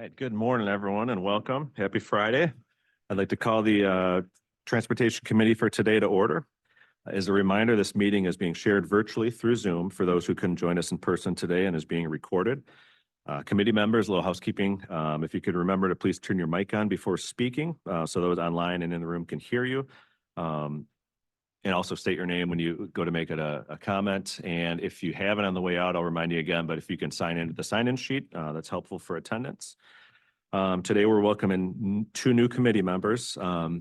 right, good morning, everyone, and welcome. Happy Friday. I'd like to call the Transportation Committee for today to order. As a reminder, this meeting is being shared virtually through Zoom for those who couldn't join us in person today and is being recorded. Committee members, a little housekeeping. If you could remember to please turn your mic on before speaking so those online and in the room can hear you. And also state your name when you go to make it a comment. And if you have it on the way out, I'll remind you again, but if you can sign into the sign-in sheet, that's helpful for attendance. Today, we're welcoming two new committee members. I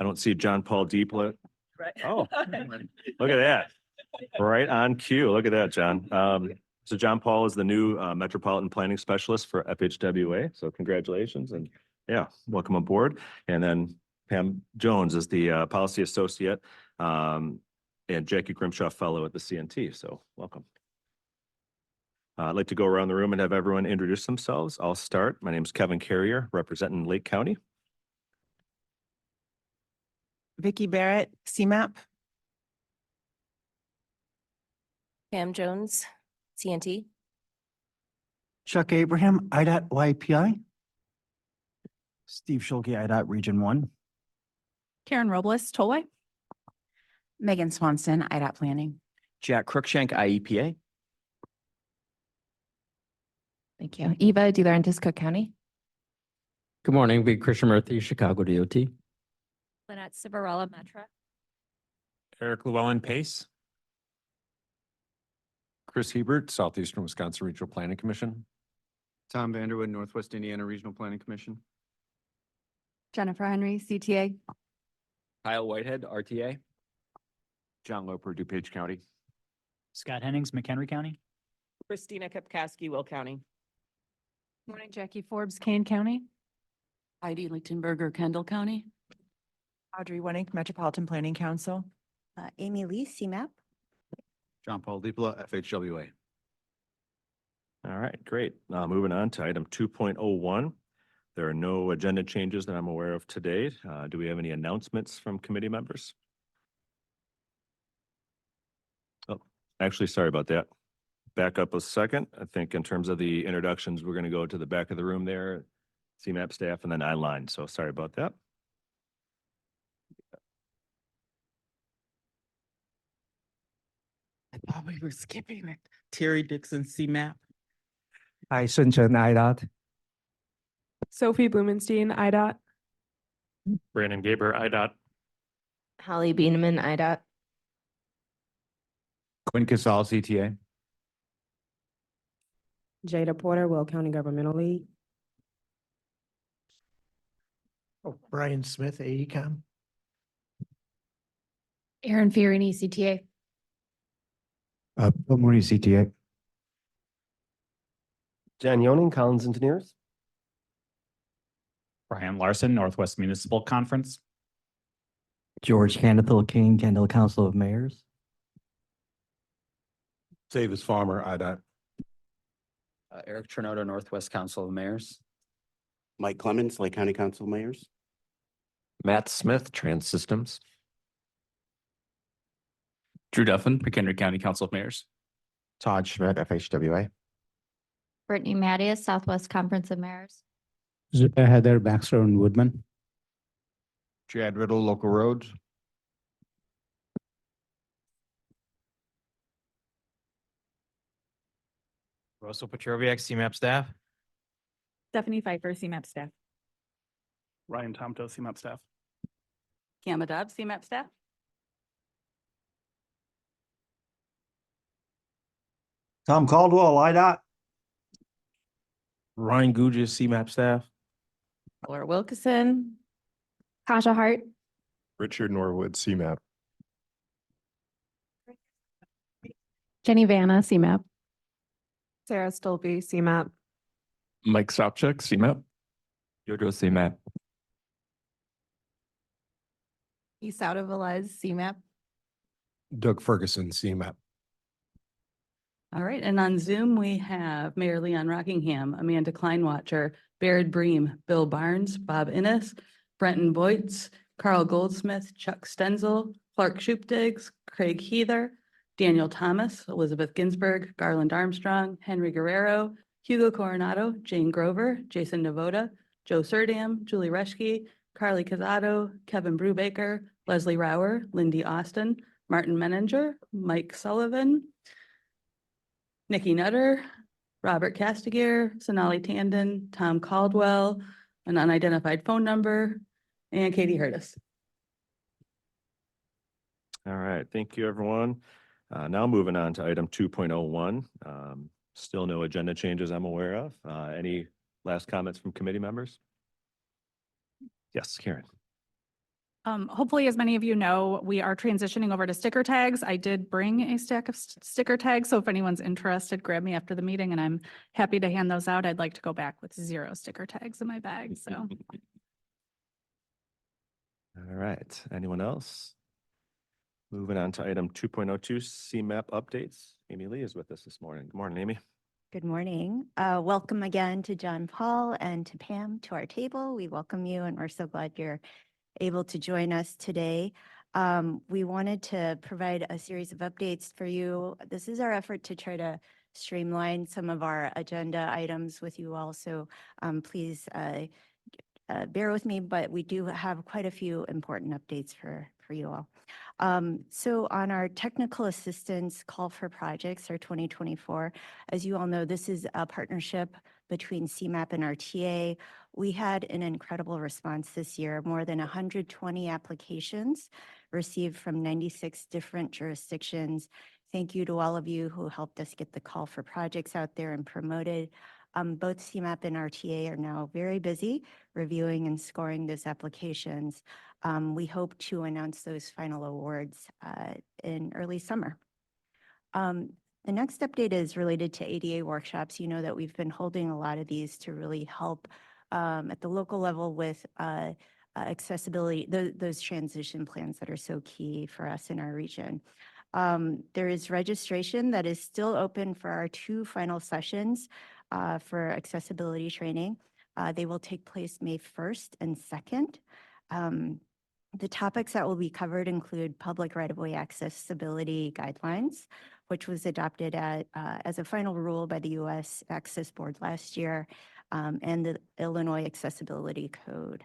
don't see John Paul Deeplet. Right. Oh, look at that. Right on cue. Look at that, John. So John Paul is the new Metropolitan Planning Specialist for FHWA. So congratulations and yeah, welcome aboard. And then Pam Jones is the Policy Associate and Jackie Grimshaw Fellow at the CNT. So welcome. I'd like to go around the room and have everyone introduce themselves. I'll start. My name is Kevin Carrier, representing Lake County. Vicki Barrett, CMAP. Pam Jones, CNT. Chuck Abraham, IDOT YPI. Steve Schulke, IDOT Region 1. Karen Robles, Tollway. Megan Swanson, IDOT Planning. Jack Cruikshank, IEPA. Thank you. Eva DeLaurentis, Cook County. Good morning, Big Christian Murthy, Chicago DOT. Lynette Civarella, Metro. Eric Llewellyn Pace. Chris Hebert, Southeastern Wisconsin Regional Planning Commission. Tom Vanderwood, Northwest Indiana Regional Planning Commission. Jennifer Henry, CTA. Kyle Whitehead, RTA. John Loper, DuPage County. Scott Hennings, McHenry County. Christina Kapkowski, Will County. Morning, Jackie Forbes, Kane County. Heidi Lichtenberger, Kendall County. Audrey Winnick, Metropolitan Planning Council. Amy Lee, CMAP. John Paul Depla, FHWA. All right, great. Moving on to item 2.01. There are no agenda changes that I'm aware of today. Do we have any announcements from committee members? Oh, actually, sorry about that. Back up a second. I think in terms of the introductions, we're going to go to the back of the room there, CMAP staff, and then online. So sorry about that. I thought we were skipping it. Terry Dixon, CMAP. Hi, Sunchen, IDOT. Sophie Blumenstein, IDOT. Brandon Gaber, IDOT. Holly Bieneman, IDOT. Quinn Casal, CTA. Jada Porter, Will County Governmental League. Oh, Brian Smith, AECom. Aaron Fiorini, CTA. Bill Mooney, CTA. Jan Yoning, Collins Engineers. Brian Larson, Northwest Municipal Conference. George Candathil King, Kendall Council of Mayors. Davis Farmer, IDOT. Eric Chernoto, Northwest Council of Mayors. Mike Clemens, Lake County Council of Mayors. Matt Smith, Trans Systems. Drew Duffin, McHenry County Council of Mayors. Todd Schmidt, FHWA. Brittany Mattias, Southwest Conference of Mayors. Heather Baxter and Woodman. Chad Riddle, Local Roads. Russell Petroviak, CMAP staff. Stephanie Pfeiffer, CMAP staff. Ryan Tomto, CMAP staff. Cam Dobbs, CMAP staff. Tom Caldwell, IDOT. Ryan Gugis, CMAP staff. Laura Wilkeson. Kasha Hart. Richard Norwood, CMAP. Jenny Vanna, CMAP. Sarah Stolpe, CMAP. Mike Sopchak, CMAP. Jojo, CMAP. East out of Velez, CMAP. Doug Ferguson, CMAP. All right, and on Zoom, we have Mayor Leon Rockingham, Amanda Kleinwatcher, Baird Bream, Bill Barnes, Bob Innes, Brenton Boytz, Carl Goldsmith, Chuck Stenzel, Clark Schupdiggs, Craig Heather, Daniel Thomas, Elizabeth Ginsburg, Garland Armstrong, Henry Guerrero, Hugo Coronado, Jane Grover, Jason Nevada, Joe Surdam, Julie Reschke, Carly Cazado, Kevin Brubaker, Leslie Rower, Lindy Austin, Martin Menninger, Mike Sullivan, Nikki Nutter, Robert Castigier, Sonali Tandon, Tom Caldwell, an unidentified phone number, and Katie Hurtis. All right, thank you, everyone. Now moving on to item 2.01. Still no agenda changes I'm aware of. Any last comments from committee members? Yes, Karen. Hopefully, as many of you know, we are transitioning over to sticker tags. I did bring a stack of sticker tags, so if anyone's interested, grab me after the meeting and I'm happy to hand those out. I'd like to go back with 0 sticker tags in my bag, so. All right, anyone else? Moving on to item 2.02, CMAP updates. Amy Lee is with us this morning. Good morning, Amy. Good morning. Welcome again to John Paul and to Pam to our table. We welcome you and we're so glad you're able to join us today. We wanted to provide a series of updates for you. This is our effort to try to streamline some of our agenda items with you all. So please bear with me, but we do have quite a few important updates for you all. So on our technical assistance call for projects, our 2024, as you all know, this is a partnership between CMAP and RTA. We had an incredible response this year, more than 120 applications received from 96 different jurisdictions. Thank you to all of you who helped us get the call for projects out there and promoted. Both CMAP and RTA are now very busy reviewing and scoring those applications. We hope to announce those final awards in early summer. The next update is related to ADA workshops. You know that we've been holding a lot of these to really help at the local level with accessibility, those transition plans that are so key for us in our region. There is registration that is still open for our 2 final sessions for accessibility training. They will take place May 1st and 2nd. The topics that will be covered include public right-of-way accessibility guidelines, which was adopted as a final rule by the U.S. Access Board last year, and the Illinois Accessibility Code.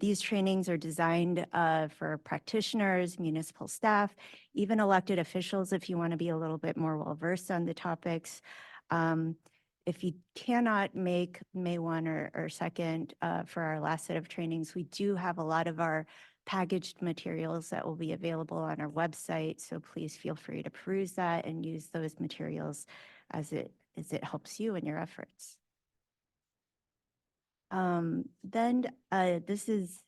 These trainings are designed for practitioners, municipal staff, even elected officials if you want to be a little bit more well-versed on the topics. If you cannot make May 1 or 2nd for our last set of trainings, we do have a lot of our packaged materials that will be available on our website. So please feel free to peruse that and use those materials as it helps you in your efforts. Then this is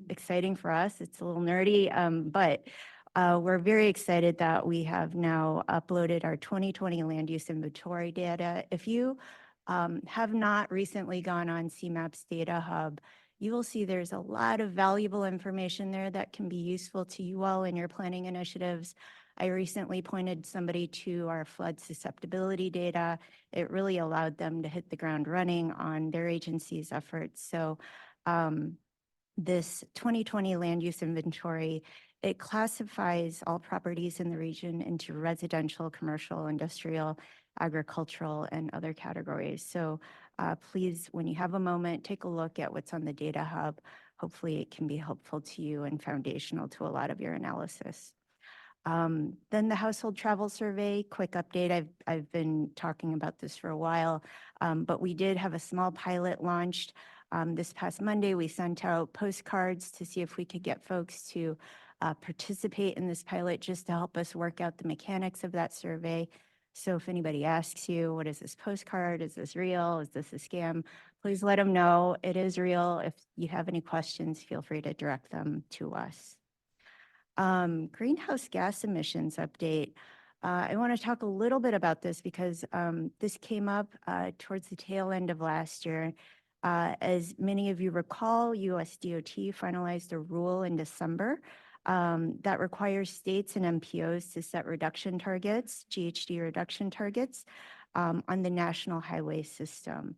exciting for us. It's a little nerdy, but we're very excited that we have now uploaded our 2020 land use inventory data. If you have not recently gone on CMAP's Data Hub, you will see there's a lot of valuable information there that can be useful to you all in your planning initiatives. I recently pointed somebody to our flood susceptibility data. It really allowed them to hit the ground running on their agency's efforts. So this 2020 land use inventory, it classifies all properties in the region into residential, commercial, industrial, agricultural, and other categories. So please, when you have a moment, take a look at what's on the Data Hub. Hopefully it can be helpful to you and foundational to a lot of your analysis. Then the household travel survey, quick update. I've been talking about this for a while, but we did have a small pilot launched. This past Monday, we sent out postcards to see if we could get folks to participate in this pilot just to help us work out the mechanics of that survey. So if anybody asks you, what is this postcard? Is this real? Is this a scam? Please let them know it is real. If you have any questions, feel free to direct them to us. Greenhouse gas emissions update. I want to talk a little bit about this because this came up towards the tail end of last year. As many of you recall, US DOT finalized a rule in December that requires states and MPOs to set reduction targets, GHG reduction targets, on the national highway system.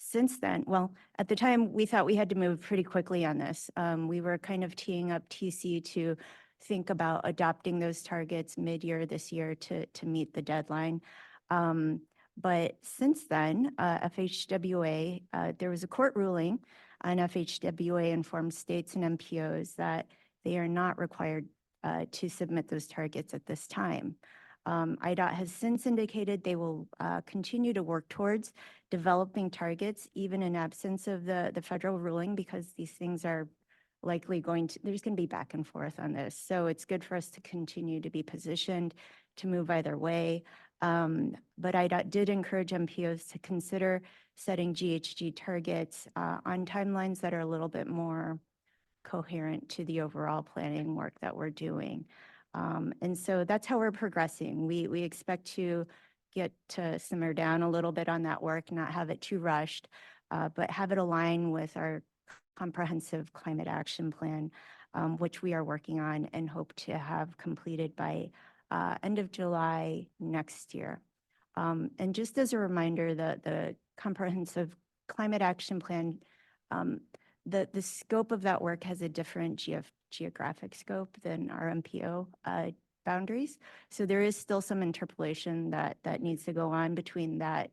Since then, well, at the time, we thought we had to move pretty quickly on this. We were kind of teeing up TC to think about adopting those targets mid-year this year to meet the deadline. But since then, FHWA, there was a court ruling on FHWA informed states and MPOs that they are not required to submit those targets at this time. IDOT has since indicated they will continue to work towards developing targets, even in absence of the federal ruling, because these things are likely there's going to be back and forth on this. So it's good for us to continue to be positioned to move either way. But IDOT did encourage MPOs to consider setting GHG targets on timelines that are a little bit more coherent to the overall planning work that we're doing. And so that's how we're progressing. We expect to get to simmer down a little bit on that work, not have it too rushed, but have it align with our comprehensive climate action plan, which we are working on and hope to have completed by end of July next year. And just as a reminder, the comprehensive climate action plan, the scope of that work has a different geographic scope than our MPO boundaries. So there is still some interpolation that needs to go on between that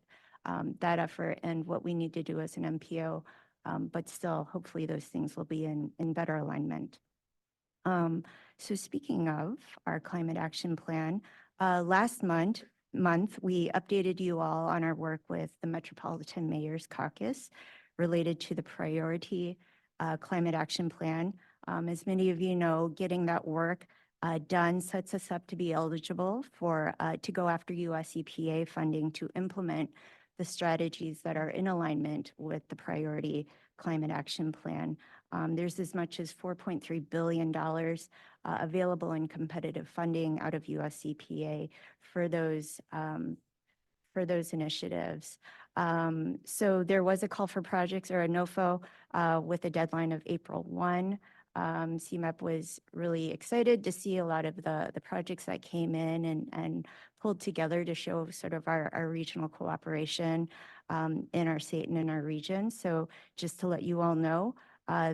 effort and what we need to do as an MPO. But still, hopefully those things will be in better alignment. So speaking of our climate action plan, last month, we updated you all on our work with the Metropolitan Mayor's Caucus related to the priority climate action plan. As many of you know, getting that work done sets us up to be eligible to go after US EPA funding to implement the strategies that are in alignment with the priority climate action plan. There's as much as $4.3 billion available in competitive funding out of US EPA for those initiatives. So there was a call for projects or a NOFO with a deadline of April 1. CMAP was really excited to see a lot of the projects that came in and pulled together to show sort of our regional cooperation in our state and in our region. So just to let you all know,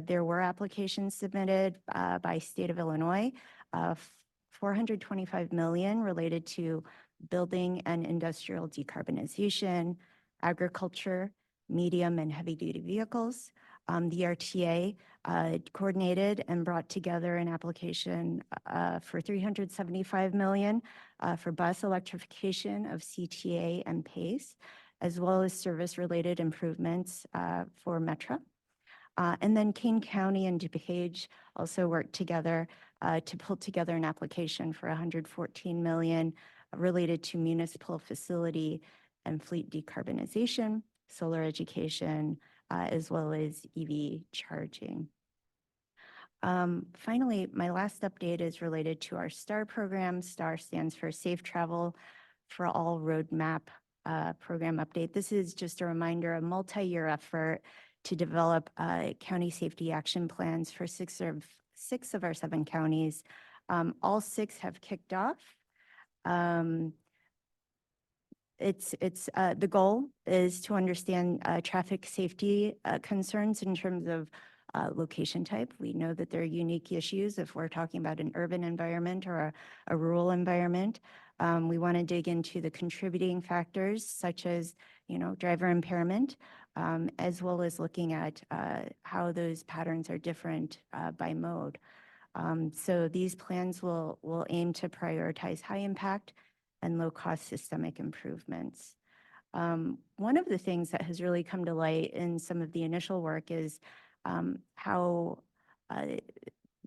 there were applications submitted by state of Illinois, $425 million related to building and industrial decarbonization, agriculture, medium and heavy duty vehicles. The RTA coordinated and brought together an application for $375 million for bus electrification of CTA and PACE, as well as service-related improvements for Metro. And then Kane County and DuPage also worked together to pull together an application for $114 million related to municipal facility and fleet decarbonization, solar education, as well as EV charging. Finally, my last update is related to our STAR program. STAR stands for Safe Travel for All Roadmap program update. This is just a reminder, a multi-year effort to develop county safety action plans for six of our 7 counties. All 6 have kicked off. The goal is to understand traffic safety concerns in terms of location type. We know that there are unique issues if we're talking about an urban environment or a rural environment. We want to dig into the contributing factors such as, driver impairment, as well as looking at how those patterns are different by mode. So these plans will aim to prioritize high impact and low-cost systemic improvements. One of the things that has really come to light in some of the initial work is how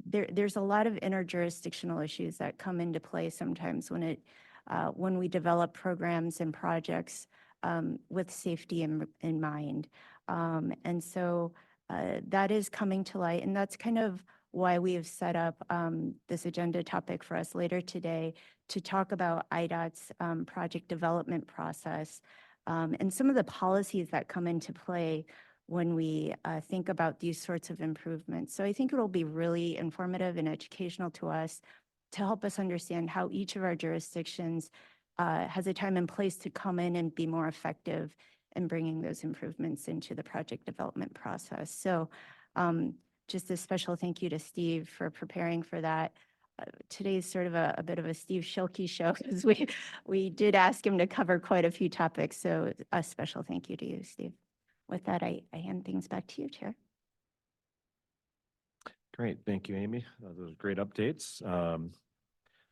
there's a lot of interjurisdictional issues that come into play sometimes when we develop programs and projects with safety in mind. And so that is coming to light, and that's kind of why we have set up this agenda topic for us later today to talk about IDOT's project development process and some of the policies that come into play when we think about these sorts of improvements. So I think it'll be really informative and educational to us to help us understand how each of our jurisdictions has a time and place to come in and be more effective in bringing those improvements into the project development process. So just a special thank you to Steve for preparing for that. today's sort of a bit of a Steve Schilke show because we did ask him to cover quite a few topics. So a special thank you to you, Steve. With that, I hand things back to you, Chair. Great. Thank you, Amy. Those are great updates.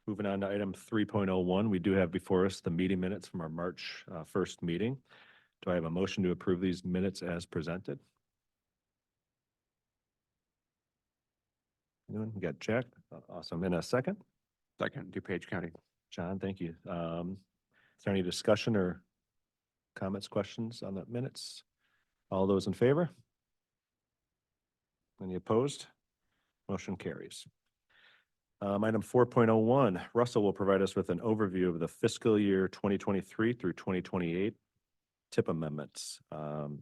Moving on to item 3.01, we do have before us the meeting minutes from our March 1st meeting. Do I have a motion to approve these minutes as presented? Anyone? We got Jack. Awesome. In a second. Second, DuPage County. John, thank you. Is there any discussion or comments, questions on the minutes? All those in favor? Any opposed? Motion carries. Item 4.01, Russell will provide us with an overview of the fiscal year 2023 through 2028 tip amendments. So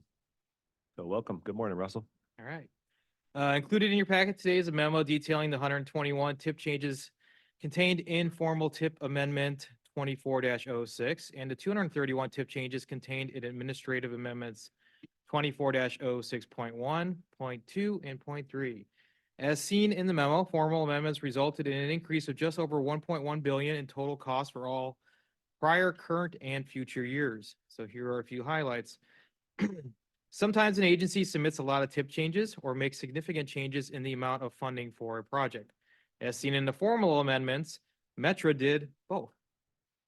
welcome. Good morning, Russell. All right. Included in your packet today is a memo detailing the 121 tip changes contained in formal tip amendment 24-06 and the 231 tip changes contained in administrative amendments 24-06.1, .2, and .3. As seen in the memo, formal amendments resulted in an increase of just over 1.1 billion in total costs for all prior, current, and future years. So here are a few highlights. Sometimes an agency submits a lot of tip changes or makes significant changes in the amount of funding for a project. As seen in the formal amendments, Metra did both.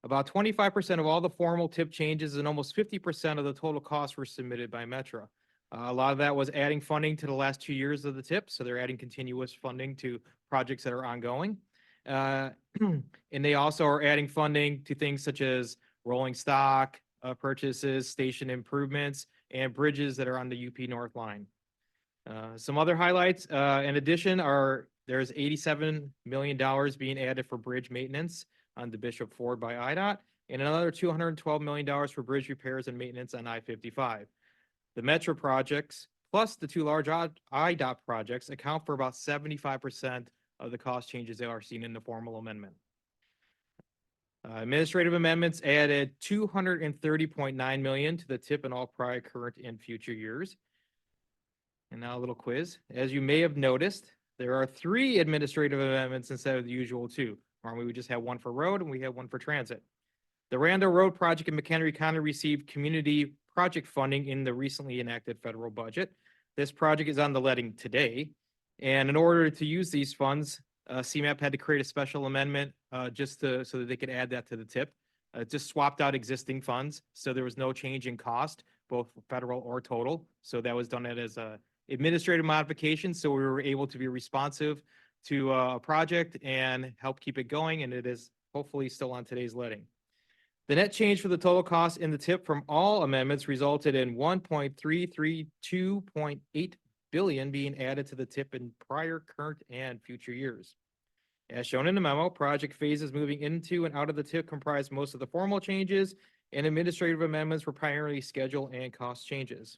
About 25% of all the formal tip changes and almost 50% of the total costs were submitted by Metra. A lot of that was adding funding to the last 2 years of the tip, so they're adding continuous funding to projects that are ongoing. And they also are adding funding to things such as rolling stock purchases, station improvements, and bridges that are on the UP North line. Some other highlights, in addition, there's $87 million being added for bridge maintenance on the Bishop Ford by IDOT, and another $212 million for bridge repairs and maintenance on I-55. The Metra projects, plus the 2 large IDOT projects, account for about 75% of the cost changes that are seen in the formal amendment. Administrative amendments added $230.9 million to the tip in all prior, current, and future years. And now a little quiz. As you may have noticed, there are 3 administrative amendments instead of the usual 2. Normally we just have one for road and we have one for transit. The Randall Road project in McHenry County received community project funding in the recently enacted federal budget. This project is on the letting today. And in order to use these funds, CMAP had to create a special amendment so that they could add that to the tip. Just swapped out existing funds. So there was no change in cost, both federal or total. So that was done as a administrative modification. So we were able to be responsive to a project and help keep it going. And it is hopefully still on today's letting. The net change for the total cost in the tip from all amendments resulted in 1.332.8 billion being added to the tip in prior, current, and future years. As shown in the memo, project phases moving into and out of the tip comprised most of the formal changes, and administrative amendments were primarily schedule and cost changes.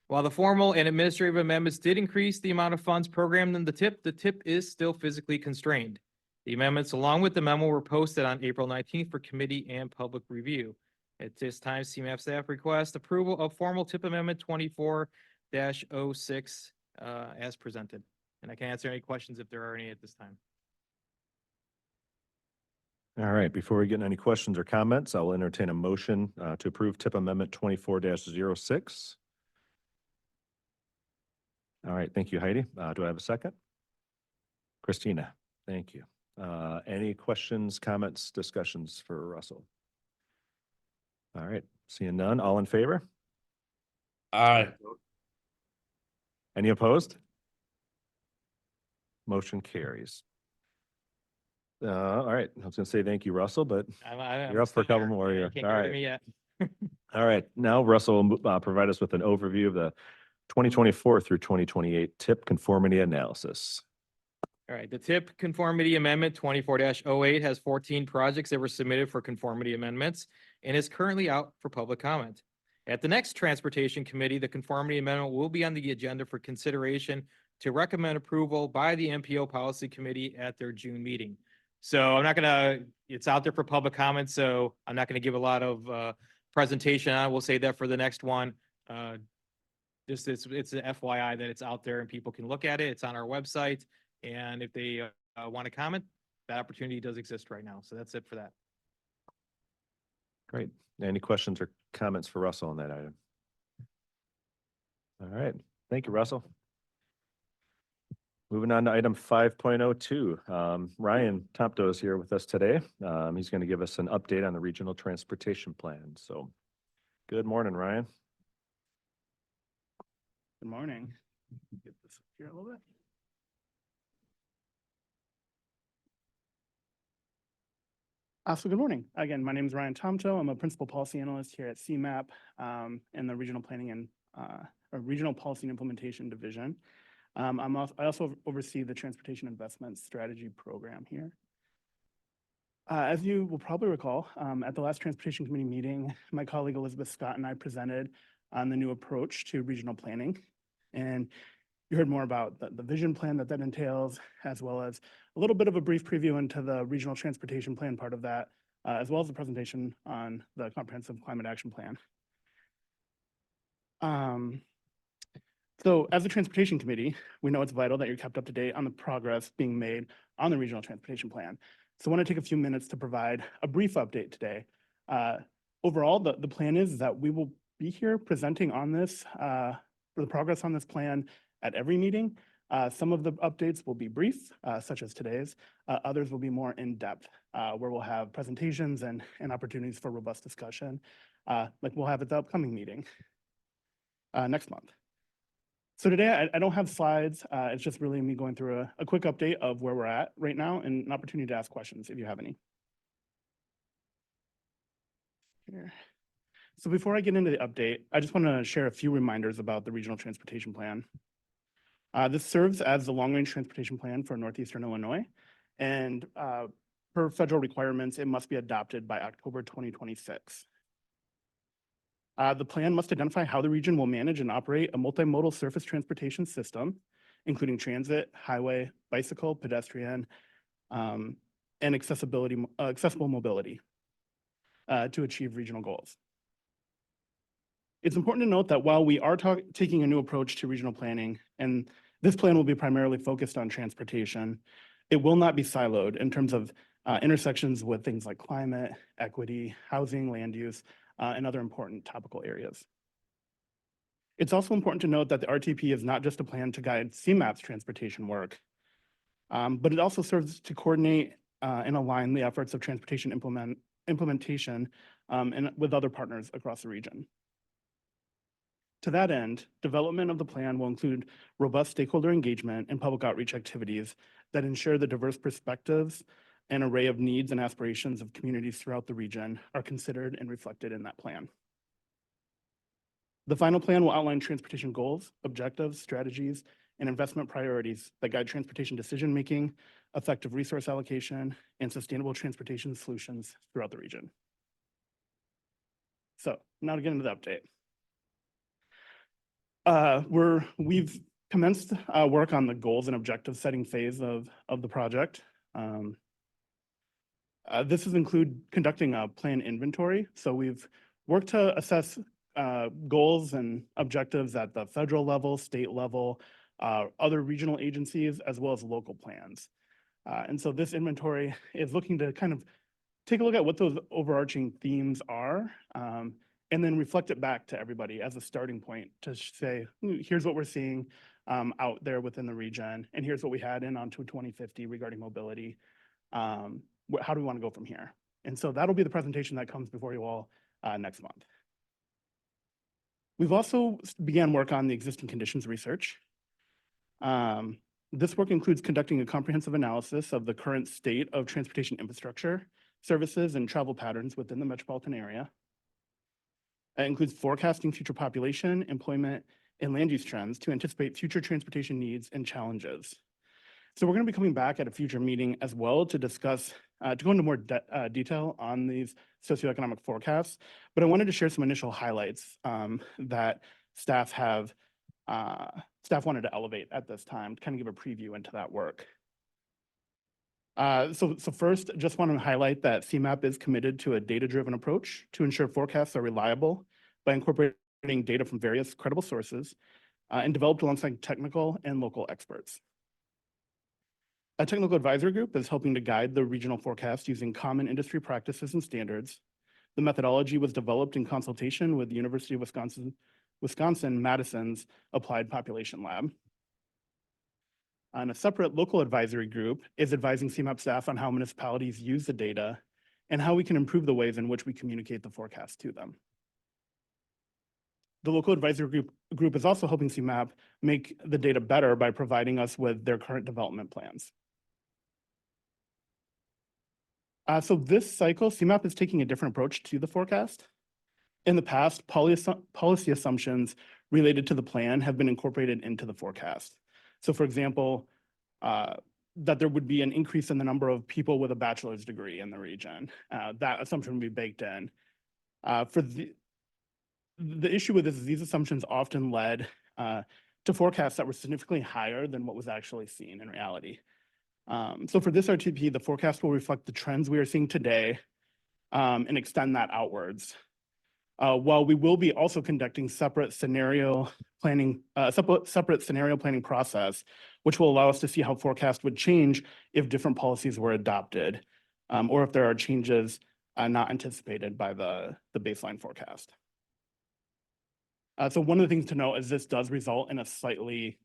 While the formal and administrative amendments did increase the amount of funds programmed in the tip is still physically constrained. The amendments, along with the memo, were posted on April 19th for committee and public review. At this time, CMAP staff requests approval of formal tip amendment 24-06 as presented. And I can answer any questions if there are any at this time. All right, before we get into any questions or comments, I'll entertain a motion to approve tip amendment 24-06. All right, thank you, Heidi. Do I have a second? Christina, thank you. Any questions, comments, discussions for Russell? All right, seeing none, all in favor? Aye. Any opposed? Motion carries. All right, I was gonna say thank you, Russell, but you're up for a couple more here. Can't All get rid of me right. yet. All right, now Russell will provide us with an overview of the 2024 through 2028 tip conformity analysis. All right, the tip conformity amendment 24-08 has 14 projects that were submitted for conformity amendments and is currently out for public comment. At the next Transportation Committee, the conformity amendment will be on the agenda for consideration to recommend approval by the MPO Policy Committee at their June meeting. So it's out there for public comment, so I'm not gonna give a lot of presentation. I will say that for the next one, it's an FYI that it's out there and people can look at it. It's on our website. And if they want to comment, that opportunity does exist right now. So that's it for that. Great. Any questions or comments for Russell on that item? All right. Thank you, Russell. Moving on to item 5.02. Ryan Topto is here with us today. He's going to give us an update on the regional transportation plan. So good morning, Ryan. Good morning. Get this up here a little bit. So good morning. Again, my name is Ryan Tomto. I'm a principal policy analyst here at CMAP in the regional planning and regional policy and implementation division. I also oversee the transportation investment strategy program here. As you will probably recall, at the last transportation committee meeting, my colleague Elizabeth Scott and I presented on the new approach to regional planning. And you heard more about the vision plan that entails, as well as a little bit of a brief preview into the regional transportation plan part of that, as well as the presentation on the comprehensive climate action plan. So as a transportation committee, we know it's vital that you're kept up to date on the progress being made on the regional transportation plan. So I want to take a few minutes to provide a brief update today. Overall, the plan is that we will be here presenting on this, for the progress on this plan at every meeting. Some of the updates will be brief, such as today's. Others will be more in-depth, where we'll have presentations and opportunities for robust discussion, like we'll have at the upcoming meeting next month. So today, I don't have slides. It's just really me going through a quick update of where we're at right now and an opportunity to ask questions if you have any. Here. So before I get into the update, I just want to share a few reminders about the regional transportation plan. This serves as the long-range transportation plan for Northeastern Illinois, and per federal requirements, it must be adopted by October 2026. The plan must identify how the region will manage and operate a multimodal surface transportation system, including transit, highway, bicycle, pedestrian, and accessible mobility to achieve regional goals. It's important to note that while we are taking a new approach to regional planning, and this plan will be primarily focused on transportation, it will not be siloed in terms of intersections with things like climate, equity, housing, land use, and other important topical areas. It's also important to note that the RTP is not just a plan to guide CMAP's transportation work, but it also serves to coordinate and align the efforts of transportation implementation and with other partners across the region. To that end, development of the plan will include robust stakeholder engagement and public outreach activities that ensure the diverse perspectives and array of needs and aspirations of communities throughout the region are considered and reflected in that plan. The final plan will outline transportation goals, objectives, strategies, and investment priorities that guide transportation decision-making, effective resource allocation, and sustainable transportation solutions throughout the region. So now to get into the update. We've commenced work on the goals and objective setting phase of the project. This has included conducting a plan inventory. So we've worked to assess goals and objectives at the federal level, state level, other regional agencies, as well as local plans. And so this inventory is looking to kind of take a look at what those overarching themes are, and then reflect it back to everybody as a starting point to say, here's what we're seeing out there within the region, and here's what we had in onto 2050 regarding mobility. How do we want to go from here? And so that'll be the presentation that comes before you all next month. We've also began work on the existing conditions research. This work includes conducting a comprehensive analysis of the current state of transportation infrastructure, services, and travel patterns within the metropolitan area. It includes forecasting future population, employment, and land use trends to anticipate future transportation needs and challenges. So we're going to be coming back at a future meeting as well to discuss, to go into more detail on these socioeconomic forecasts. But I wanted to share some initial highlights that staff wanted to elevate at this time to kind of give a preview into that work. So first, just want to highlight that CMAP is committed to a data-driven approach to ensure forecasts are reliable by incorporating data from various credible sources and developed alongside technical and local experts. A technical advisory group is helping to guide the regional forecast using common industry practices and standards. The methodology was developed in consultation with the University of Wisconsin-Madison's Applied Population Lab. And a separate local advisory group is advising CMAP staff on how municipalities use the data and how we can improve the ways in which we communicate the forecast to them. The local advisory group is also helping CMAP make the data better by providing us with their current development plans. So this cycle, CMAP is taking a different approach to the forecast. In the past, policy assumptions related to the plan have been incorporated into the forecast. So for example, that there would be an increase in the number of people with a bachelor's degree in the region. That assumption would be baked in. For the issue with this is these assumptions often led to forecasts that were significantly higher than what was actually seen in reality. So for this RTP, the forecast will reflect the trends we are seeing today and extend that outwards. While we will be also conducting separate scenario planning process, which will allow us to see how forecast would change if different policies were adopted, or if there are changes not anticipated by the baseline forecast. So one of the things to note is this does result in a slightly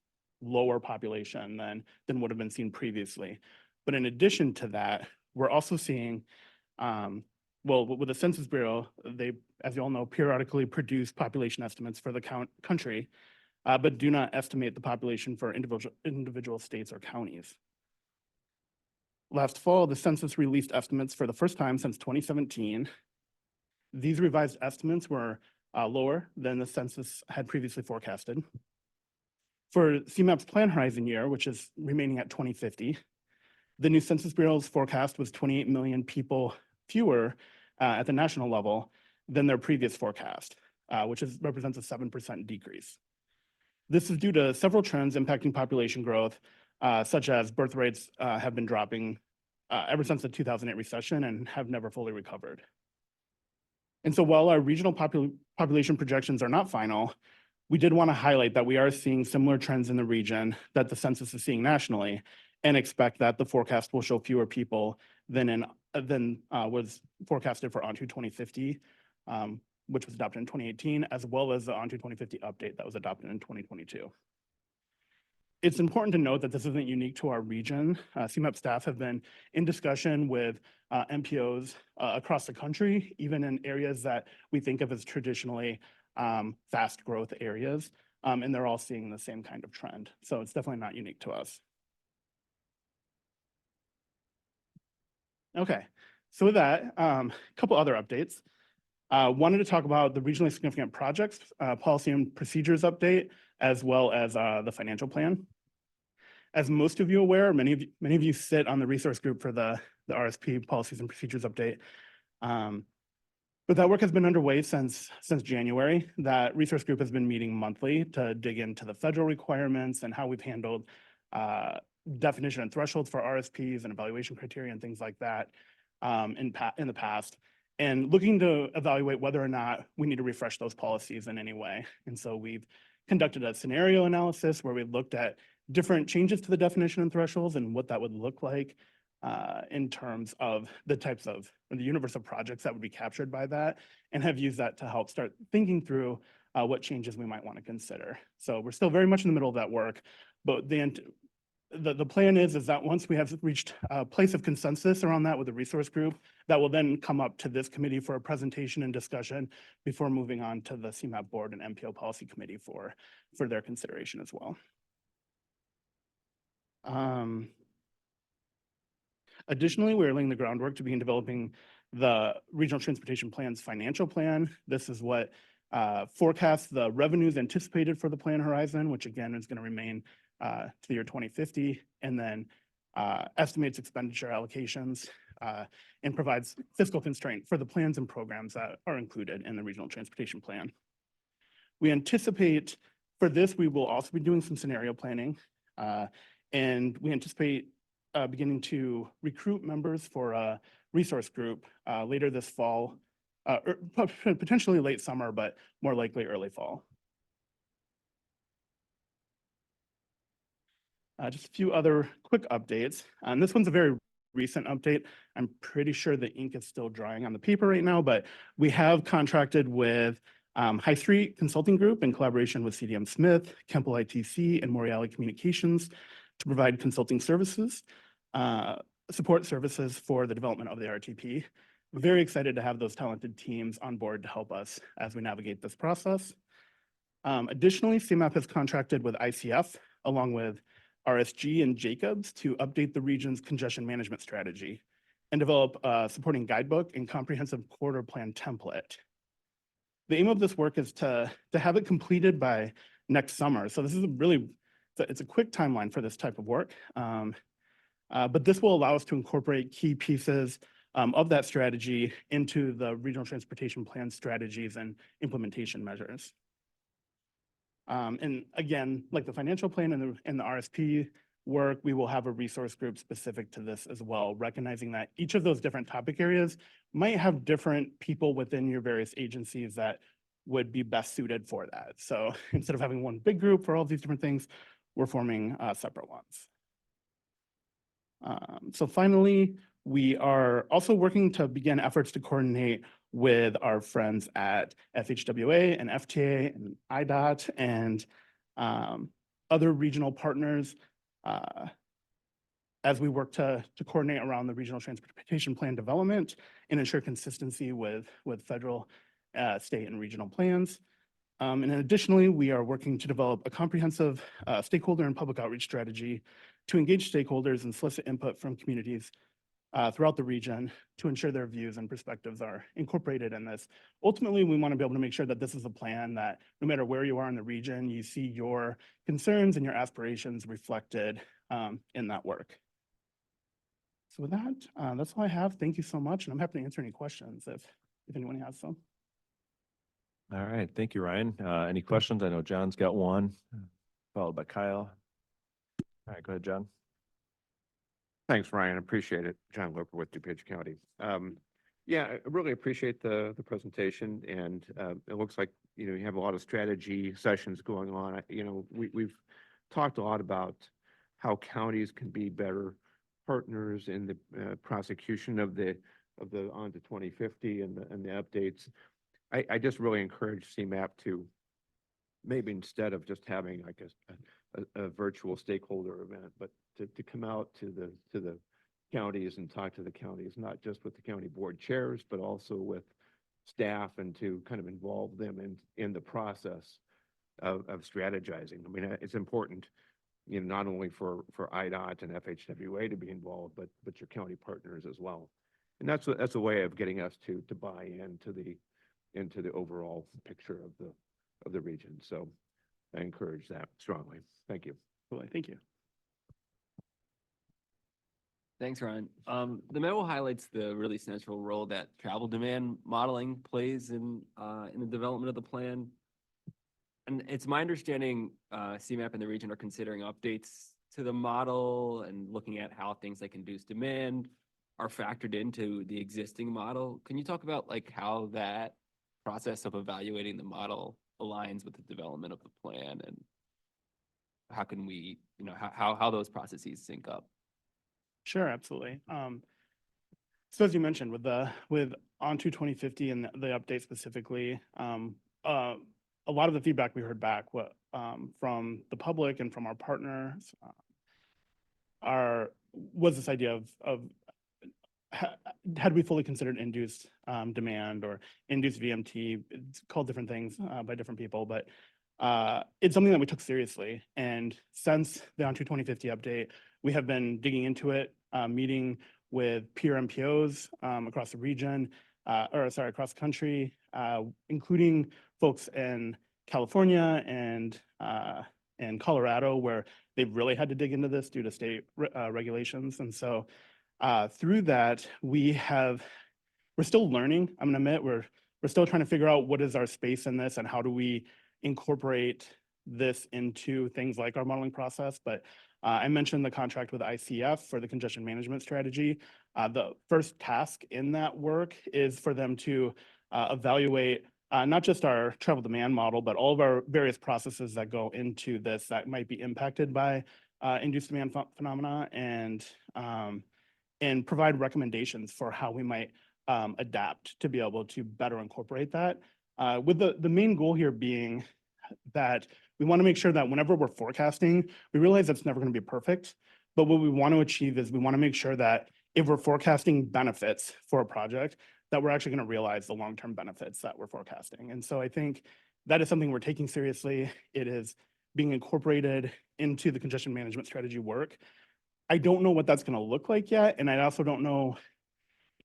lower population than would have been seen previously. But in addition to that, we're also seeing, well, with the Census Bureau, they, as you all know, periodically produce population estimates for the country, but do not estimate the population for individual states or counties. Last fall, the census released estimates for the first time since 2017. These revised estimates were lower than the census had previously forecasted. For CMAP's plan horizon year, which is remaining at 2050, the new Census Bureau's forecast was 28 million people fewer at the national level than their previous forecast, which represents a 7% decrease. This is due to several trends impacting population growth, such as birth rates have been dropping ever since the 2008 recession and have never fully recovered. And so while our regional population projections are not final, we did want to highlight that we are seeing similar trends in the region that the census is seeing nationally, and expect that the forecast will show fewer people than was forecasted for Onto 2050, which was adopted in 2018, as well as the Onto 2050 update that was adopted in 2022. It's important to note that this isn't unique to our region. CMAP staff have been in discussion with MPOs across the country, even in areas that we think of as traditionally fast growth areas, and they're all seeing the same kind of trend. So it's definitely not unique to us. Okay, so with that, a couple other updates. Wanted to talk about the regionally significant projects, policy and procedures update, as well as the financial plan. As most of you are aware, many of you sit on the resource group for the RSP policies and procedures update. But that work has been underway since January. That resource group has been meeting monthly to dig into the federal requirements and how we've handled definition and thresholds for RSPs and evaluation criteria and things like that in the past, and looking to evaluate whether or not we need to refresh those policies in any way. And so we've conducted a scenario analysis where we looked at different changes to the definition and thresholds and what that would look like in terms of the types of the universe of projects that would be captured by that, and have used that to help start thinking through what changes we might want to consider. So we're still very much in the middle of that work, but the plan is that once we have reached a place of consensus around that with the resource group, that will then come up to this committee for a presentation and discussion before moving on to the CMAP board and MPO policy committee for their consideration as well. Additionally, we're laying the groundwork to begin developing the regional transportation plan's financial plan. This is what forecasts the revenues anticipated for the plan horizon, which again is going to remain to the year 2050, and then estimates expenditure allocations and provides fiscal constraint for the plans and programs that are included in the regional transportation plan. We anticipate for this, we will also be doing some scenario planning, and we anticipate beginning to recruit members for a resource group later this fall, or potentially late summer, but more likely early fall. Just a few other quick updates. And this one's a very recent update. I'm pretty sure the ink is still drying on the paper right now, but we have contracted with High Street Consulting Group in collaboration with CDM Smith, Kemple ITC, and Morreale Communications to provide consulting services, support services for the development of the RTP. Very excited to have those talented teams on board to help us as we navigate this process. Additionally, CMAP has contracted with ICF along with RSG and Jacobs to update the region's congestion management strategy and develop a supporting guidebook and comprehensive corridor plan template. The aim of this work is to have it completed by next summer. So this is it's a quick timeline for this type of work. But this will allow us to incorporate key pieces of that strategy into the regional transportation plan strategies and implementation measures. And again, like the financial plan and the RSP work, we will have a resource group specific to this as well, recognizing that each of those different topic areas might have different people within your various agencies that would be best suited for that. So instead of having one big group for all these different things, we're forming separate ones. So finally, we are also working to begin efforts to coordinate with our friends at FHWA and FTA and IDOT and other regional partners as we work to coordinate around the regional transportation plan development and ensure consistency with federal, state, and regional plans. And additionally, we are working to develop a comprehensive stakeholder and public outreach strategy to engage stakeholders and solicit input from communities throughout the region to ensure their views and perspectives are incorporated in this. Ultimately, we want to be able to make sure that this is a plan that no matter where you are in the region, you see your concerns and your aspirations reflected in that work. So with that, that's all I have. Thank you so much. And I'm happy to answer any questions if anyone has some. All right, thank you, Ryan. Any questions? I know John's got one, followed by Kyle. All right, go ahead, John. Thanks, Ryan. Appreciate it. John Loper with DuPage County. Yeah, I really appreciate the presentation, and it looks like, you know, you have a lot of strategy sessions going on. We've talked a lot about how counties can be better partners in the prosecution of the on to 2050 and the updates. I just really encourage CMAP to maybe instead of just having like a virtual stakeholder event, but to come out to the counties and talk to the counties, not just with the county board chairs, but also with staff, and to kind of involve them in the process of strategizing. I mean, it's important, you know, not only for IDOT and FHWA to be involved, but your county partners as well. And that's a way of getting us to buy into the overall picture of the region. So I encourage that strongly. Thank you. Well, thank you. Thanks, Ryan. The memo highlights the really central role that travel demand modeling plays in the development of the plan. And it's my understanding CMAP and the region are considering updates to the model and looking at how things like induced demand are factored into the existing model. Can you talk about like how that process of evaluating the model aligns with the development of the plan, and how can we, you know, how those processes sync up? Sure, absolutely. So as you mentioned, with Onto 2050 and the update specifically, a lot of the feedback we heard back from the public and from our partners was this idea of had we fully considered induced demand or induced VMT. It's called different things by different people, but it's something that we took seriously. And since the Onto 2050 update, we have been digging into it, meeting with peer MPOs across the region, across the country, including folks in California and Colorado, where they've really had to dig into this due to state regulations. And so through that, we're still learning. I'm gonna admit, we're still trying to figure out what is our space in this and how do we incorporate this into things like our modeling process. But I mentioned the contract with ICF for the congestion management strategy. The first task in that work is for them to evaluate not just our travel demand model, but all of our various processes that go into this that might be impacted by induced demand phenomena and provide recommendations for how we might adapt to be able to better incorporate that. With the main goal here being that we want to make sure that whenever we're forecasting, we realize that's never going to be perfect. But what we want to achieve is we want to make sure that if we're forecasting benefits for a project, that we're actually going to realize the long-term benefits that we're forecasting. And so I think that is something we're taking seriously. It is being incorporated into the congestion management strategy work. I don't know what that's going to look like yet. And I also don't know,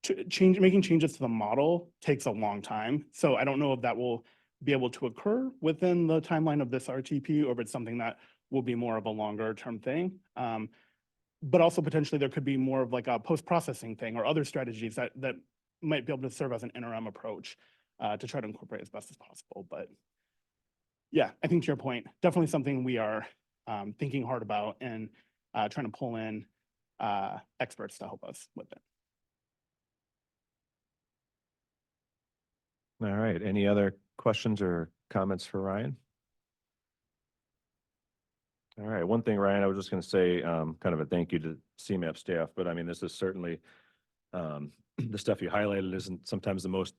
making changes to the model takes a long time. So I don't know if that will be able to occur within the timeline of this RTP, or if it's something that will be more of a longer term thing. But also potentially there could be more of like a post-processing thing or other strategies that might be able to serve as an interim approach to try to incorporate as best as possible. But yeah, I think to your point, definitely something we are thinking hard about and trying to pull in experts to help us with it. All right. Any other questions or comments for Ryan? All right. One thing, Ryan, I was just going to say kind of a thank you to CMAP staff, but I mean, this is certainly the stuff you highlighted isn't sometimes the most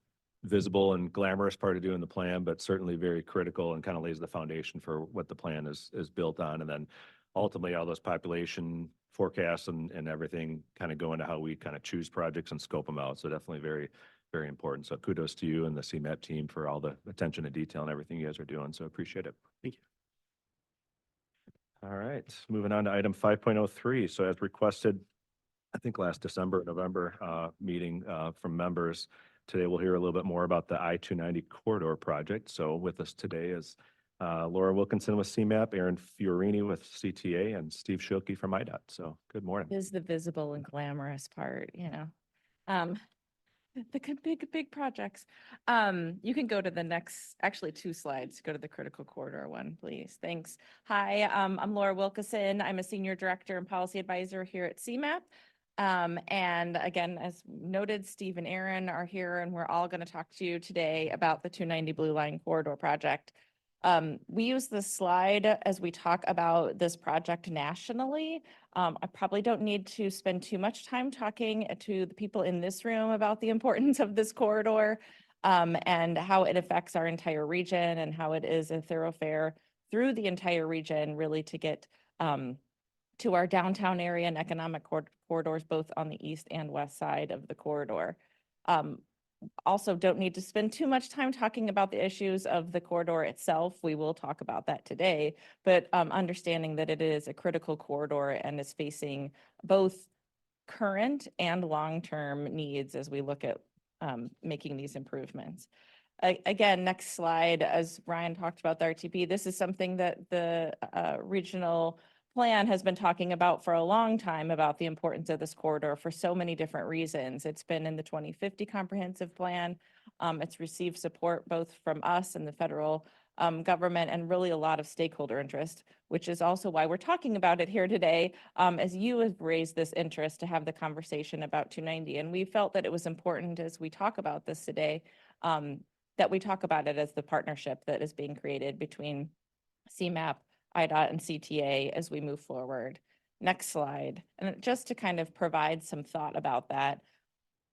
visible and glamorous part of doing the plan, but certainly very critical and kind of lays the foundation for what the plan is built on. And then ultimately all those population forecasts and everything kind of go into how we kind of choose projects and scope them out. So definitely very, very important. So kudos to you and the CMAP team for all the attention to detail and everything you guys are doing. So appreciate it. Thank you. All right, moving on to item 5.03. So as requested, I think last December, November meeting from members, today we'll hear a little bit more about the I-290 corridor project. So with us today is Laura Wilkinson with CMAP, Aaron Fiorini with CTA, and Steve Schilke from IDOT. So good morning. Is the visible and glamorous part, you know. The big projects. You can go to the next, actually 2 slides, go to the critical corridor one, please. Thanks. Hi, I'm Laura Wilkinson. I'm a senior director and policy advisor here at CMAP. And again, as noted, Steve and Aaron are here, and we're all going to talk to you today about the 290 Blue Line Corridor project. We use this slide as we talk about this project nationally. I probably don't need to spend too much time talking to the people in this room about the importance of this corridor and how it affects our entire region and how it is a thoroughfare through the entire region, really to get to our downtown area and economic corridors, both on the east and west side of the corridor. Also don't need to spend too much time talking about the issues of the corridor itself. We will talk about that today, but understanding that it is a critical corridor and is facing both current and long-term needs as we look at making these improvements. Again, next slide, as Ryan talked about the RTP, this is something that the regional plan has been talking about for a long time, about the importance of this corridor for so many different reasons. It's been in the 2050 comprehensive plan. It's received support both from us and the federal government, and really a lot of stakeholder interest, which is also why we're talking about it here today, as you have raised this interest to have the conversation about 290. And we felt that it was important, as we talk about this today, that we talk about it as the partnership that is being created between CMAP, IDOT, and CTA as we move forward. Next slide. And just to kind of provide some thought about that,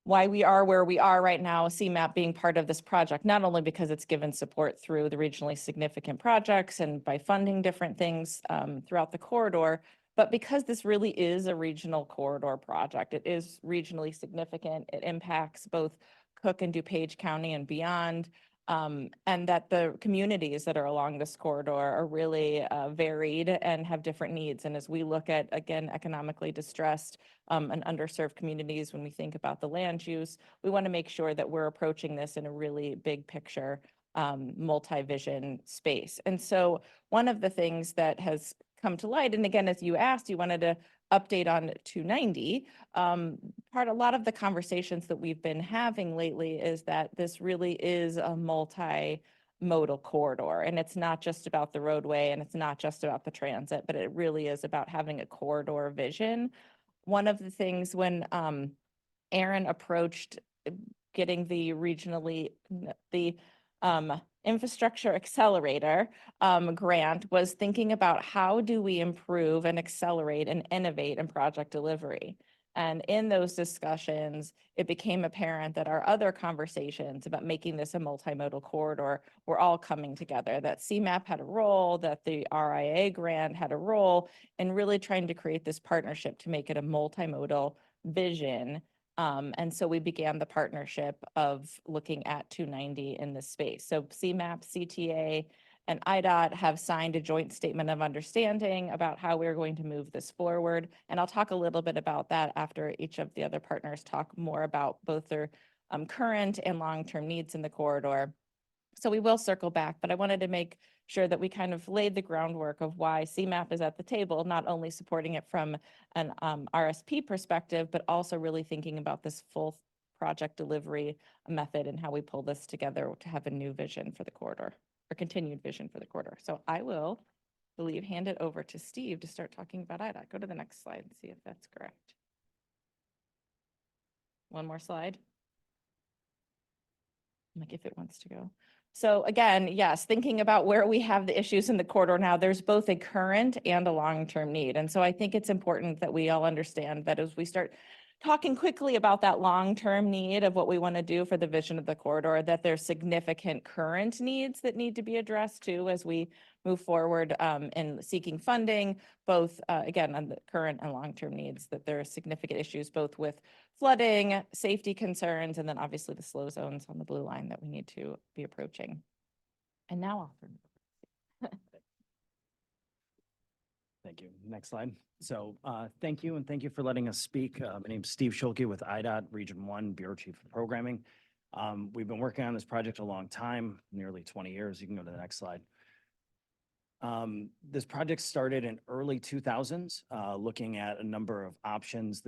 why we are where we are right now, CMAP being part of this project, not only because it's given support through the regionally significant projects and by funding different things throughout the corridor, but because this really is a regional corridor project. It is regionally significant. It impacts both Cook and DuPage County and beyond. And that the communities that are along this corridor are really varied and have different needs. And as we look at, again, economically distressed and underserved communities, when we think about the land use, we want to make sure that we're approaching this in a really big picture, multi-vision space. And so one of the things that has come to light, and again, as you asked, you wanted to update on 290. A lot of the conversations that we've been having lately is that this really is a multi-modal corridor, and it's not just about the roadway and it's not just about the transit, but it really is about having a corridor vision. One of the things when Aaron approached getting the infrastructure accelerator grant was thinking about how do we improve and accelerate and innovate in project delivery. And in those discussions, it became apparent that our other conversations about making this a multimodal corridor were all coming together, that CMAP had a role, that the RIA grant had a role in really trying to create this partnership to make it a multimodal vision. And so we began the partnership of looking at 290 in this space. So CMAP, CTA, and IDOT have signed a joint statement of understanding about how we're going to move this forward. And I'll talk a little bit about that after each of the other partners talk more about both their current and long-term needs in the corridor. So we will circle back, but I wanted to make sure that we kind of laid the groundwork of why CMAP is at the table, not only supporting it from an RSP perspective, but also really thinking about this full project delivery method and how we pull this together to have a new vision for the corridor or continued vision for the corridor. So I will, hand it over to Steve to start talking about IDOT. Go to the next slide and see if that's correct. One more slide. Like if it wants to go. So again, yes, thinking about where we have the issues in the corridor now, there's both a current and a long-term need. And so I think it's important that we all understand that as we start talking quickly about that long-term need of what we want to do for the vision of the corridor, that there's significant current needs that need to be addressed too as we move forward in seeking funding, both again on the current and long-term needs, that there are significant issues both with flooding, safety concerns, and then obviously the slow zones on the blue line that we need to be approaching. And now I'll turn it over. Thank you. Next slide. So thank you, and thank you for letting us speak. My name's Steve Schulke with IDOT Region 1, Bureau Chief of Programming. We've been working on this project a long time, nearly 20 years. You can go to the next slide. This project started in early 2000s, looking at a number of options.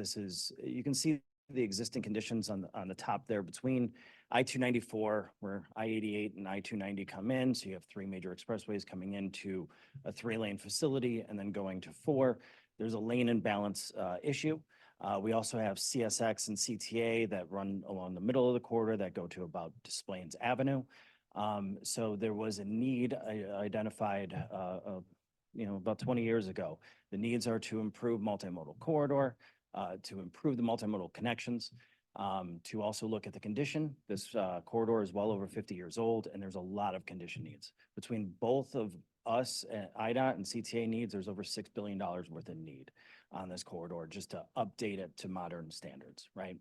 You can see the existing conditions on the top there between I-294, where I-88 and I-290 come in. So you have three major expressways coming into a 3-lane facility and then going to 4. There's a lane imbalance issue. We also have CSX and CTA that run along the middle of the corridor that go to about Des Plaines Avenue. So there was a need identified, about 20 years ago. The needs are to improve multimodal corridor, to improve the multimodal connections, to also look at the condition. This corridor is well over 50 years old, and there's a lot of condition needs. Between both of us, IDOT and CTA needs, there's over $6 billion worth of need on this corridor just to update it to modern standards, right?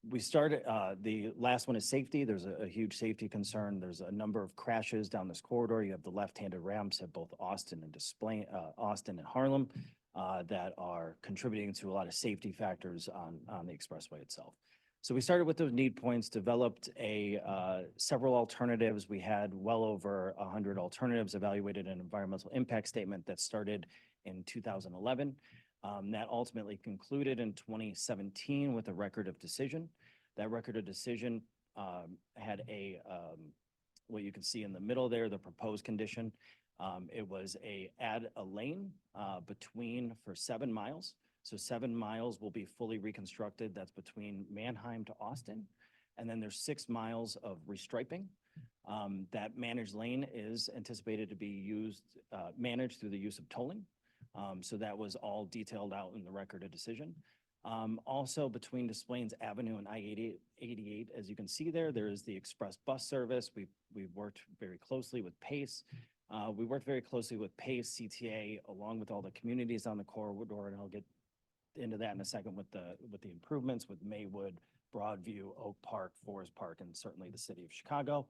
We started, the last one is safety. There's a huge safety concern. There's a number of crashes down this corridor. You have the left-handed ramps at both Austin and Harlem that are contributing to a lot of safety factors on the expressway itself. So we started with those need points, developed several alternatives. We had well over 100 alternatives, evaluated an environmental impact statement that started in 2011. That ultimately concluded in 2017 with a record of decision. That record of decision had what you can see in the middle there, the proposed condition. It was add a lane for 7 miles. So 7 miles will be fully reconstructed. That's between Manheim to Austin. And then there's 6 miles of restriping. That managed lane is anticipated to be managed through the use of tolling. So that was all detailed out in the record of decision. Also between Des Plaines Avenue and I-88, as you can see there is the express bus service. We've worked very closely with PACE. We worked very closely with PACE, CTA, along with all the communities on the corridor, and I'll get into that in a second with the improvements with Maywood, Broadview, Oak Park, Forest Park, and certainly the city of Chicago.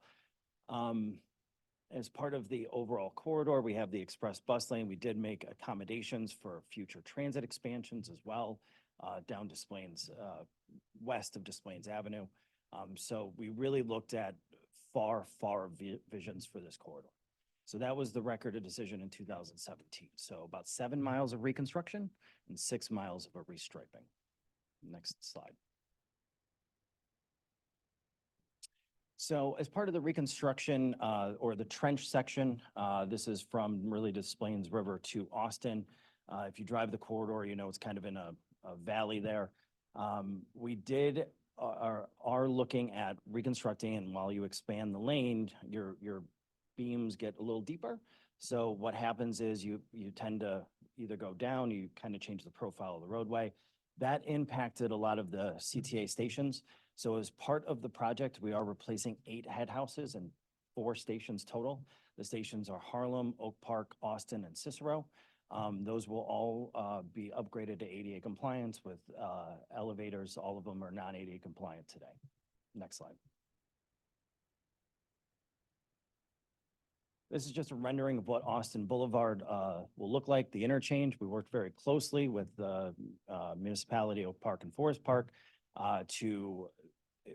As part of the overall corridor, we have the express bus lane. We did make accommodations for future transit expansions as well, down Des Plaines, west of Des Plaines Avenue. So we really looked at far visions for this corridor. So that was the record of decision in 2017. So about 7 miles of reconstruction and 6 miles of a restriping. Next slide. So as part of the reconstruction or the trench section, this is from really Des Plaines River to Austin. If you drive the corridor, it's kind of in a valley there. We did are looking at reconstructing, and while you expand the lane, your beams get a little deeper. So what happens is you tend to either go down, you kind of change the profile of the roadway. That impacted a lot of the CTA stations. So as part of the project, we are replacing 8 head houses and 4 stations total. The stations are Harlem, Oak Park, Austin, and Cicero. Those will all be upgraded to ADA compliance with elevators. All of them are non-ADA compliant today. Next slide. This is just a rendering of what Austin Boulevard will look like, the interchange. We worked very closely with the municipality, Oak Park and Forest Park, to